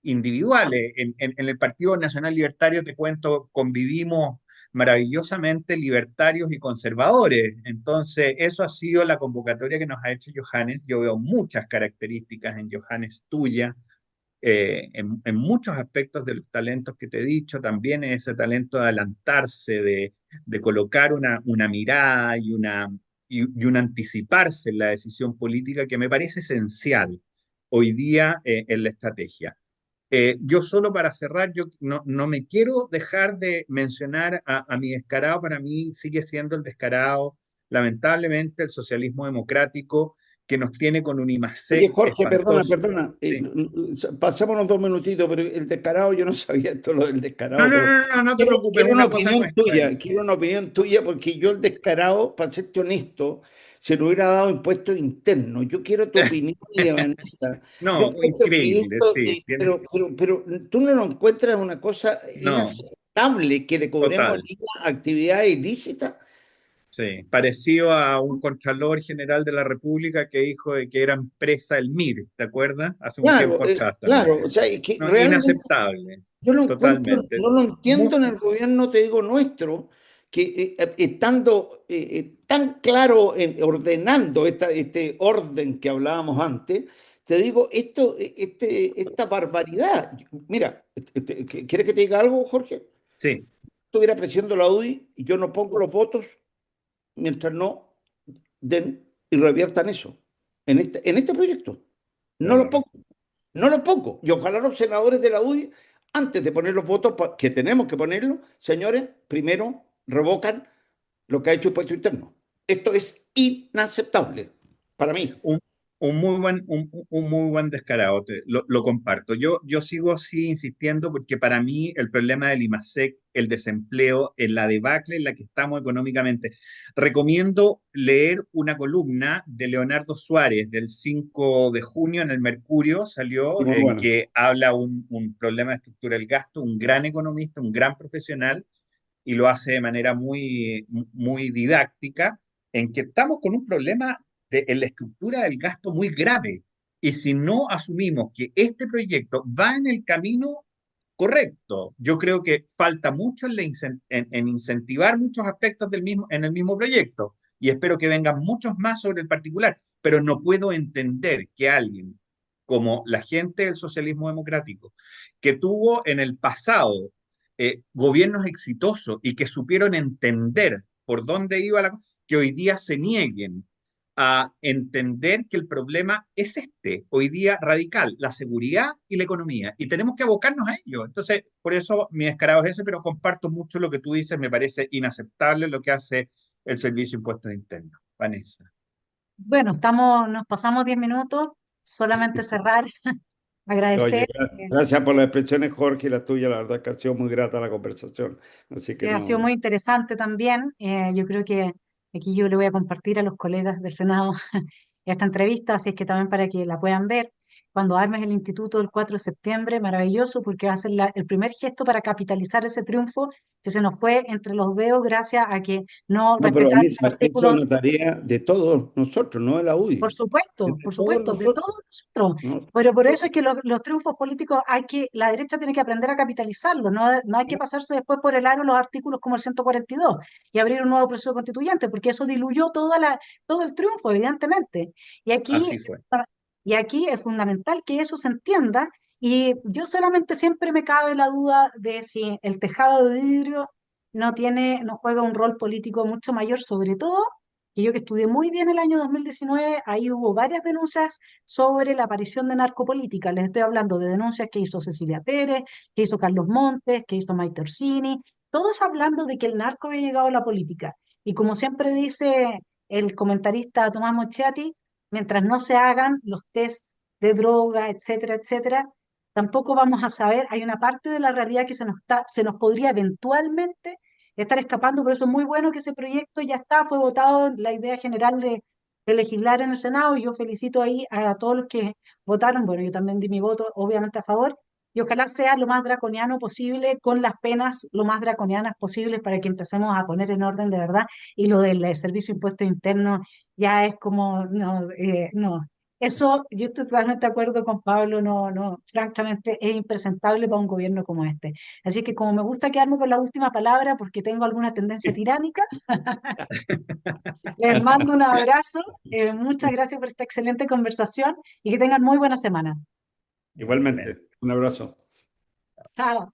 individuales. En el Partido Nacional Libertario, te cuento, convivimos maravillosamente libertarios y conservadores. Entonces, eso ha sido la convocatoria que nos ha hecho Johannes. Yo veo muchas características en Johannes tuya, en muchos aspectos de los talentos que te he dicho, también ese talento de adelantarse, de colocar una mirada y un anticiparse en la decisión política que me parece esencial hoy día en la estrategia. Yo solo para cerrar, yo no me quiero dejar de mencionar a mi descarado. Para mí sigue siendo el descarado, lamentablemente, el socialismo democrático que nos tiene con un Oye, IMASEC Jorge, perdona, espantoso. perdona. Sí. Pasamos unos 2 minutitos, pero el descarado, yo no sabía esto lo del No, descarado, no, pero no, no, no te quiero, preocupes, quiero es una una cosa opinión nuestra. tuya, quiero una opinión tuya, porque yo el descarado, para serte honesto, se lo hubiera dado impuestos internos. Yo quiero tu opinión y de Vanessa. Yo No, encuentro que increíble, esto, sí. pero tú no lo encuentras una cosa No, inaceptable que le cobremos el total. IVA a actividades ilícitas. Sí. Parecido a un Contralor General de la República que dijo de que era empresa el MIR, ¿te acuerdas? Hace un tiempo Claro, atrás también. claro, o sea, es que No, realmente inaceptable, yo lo encuentro, totalmente. no lo entiendo en el gobierno, te digo, nuestro, que estando tan claro ordenando este orden que hablábamos antes, te digo, esta barbaridad. Mira, ¿quieres que te diga algo, Jorge? Sí, Estuviera presidiendo la UDI y yo no pongo los votos mientras no den y reviertan eso en este proyecto. No lo claro. pongo. No lo pongo. Y ojalá los senadores de la UDI, antes de poner los votos, que tenemos que ponerlos, señores, primero revocan lo que ha hecho el puesto interno. Esto es inaceptable para mí. Un, un muy buen descarado, lo comparto. Yo sigo así insistiendo porque para mí el problema del IMASEC, el desempleo, en la debacle en la que estamos económicamente. Recomiendo leer una columna de Leonardo Suárez del 5 de junio en el Mercurio, salió, Muy en bueno. que habla un problema de estructura del gasto, un gran economista, un gran profesional, y lo hace de manera muy didáctica, en que estamos con un problema en la estructura del gasto muy grave. Y si no asumimos que este proyecto va en el camino correcto, yo creo que falta mucho en incentivar muchos aspectos en el mismo proyecto. Y espero que vengan muchos más sobre el particular. Pero no puedo entender que alguien como la gente del socialismo democrático, que tuvo en el pasado gobiernos exitosos y que supieron entender por dónde iba la cosa, que hoy día se nieguen a entender que el problema es este, hoy día radical, la seguridad y la economía, y tenemos que abocarnos a ello. Entonces, por eso mi descarado es ese, pero comparto mucho lo que tú dices, me parece inaceptable lo que hace el Servicio de Impuestos Internos. Vanessa. Bueno, nos pasamos 10 minutos, solamente cerrar, Oye, agradecer, eh, gracias por las expresiones, Jorge, y las tuyas. La verdad que ha sido muy grata la conversación. Así que que ha sido no. muy interesante también. Yo creo que aquí yo le voy a compartir a los colegas del Senado esta entrevista, así es que también para que la puedan ver. Cuando armes el instituto el 4 de septiembre, maravilloso, porque va a ser el primer gesto para capitalizar ese triunfo que se nos fue entre los dedos gracias a que no No, pero respetaron el Vanessa, esto es artículo. una tarea de todos nosotros, no de la UDI. Es de Por todos supuesto, de nosotros, todos nosotros. ¿no? Pero por eso es que los triunfos políticos la derecha tiene que aprender a capitalizarlos, no hay que pasarse después por el aro los artículos como el 142 y abrir un nuevo proceso constituyente, porque eso diluyó todo el triunfo, evidentemente. Y aquí, Así fue. y aquí es fundamental que eso se entienda, y yo solamente siempre me cabe la duda de si el tejado de vidrio no juega un rol político mucho mayor, sobre todo que yo que estudié muy bien el año 2019, ahí hubo varias denuncias sobre la aparición de narcopolítica. Les estoy hablando de denuncias que hizo Cecilia Pérez, que hizo Carlos Montes, que hizo Maite Orsini, todos hablando de que el narco había llegado a la política. Y como siempre dice el comentarista Tomás Mochetti, mientras no se hagan los test de droga, etcétera, etcétera, tampoco vamos a saber, hay una parte de la realidad que se nos podría eventualmente estar escapando, por eso es muy bueno que ese proyecto ya está, fue votado la idea general de legislar en el Senado, y yo felicito ahí a todos los que votaron, bueno, yo también di mi voto obviamente a favor, y ojalá sea lo más draconiano posible, con las penas lo más draconianas posibles para que empecemos a poner en orden de verdad, y lo del servicio de impuestos internos ya es como, no, no. Eso, yo estoy totalmente de acuerdo con Pablo, francamente es impresentable para un gobierno como este. Así que como me gusta quedarme con la última palabra porque tengo alguna tendencia tiránica, les mando un abrazo, muchas gracias por esta excelente conversación y que tengan muy buena semana. Igualmente, un abrazo. Chao.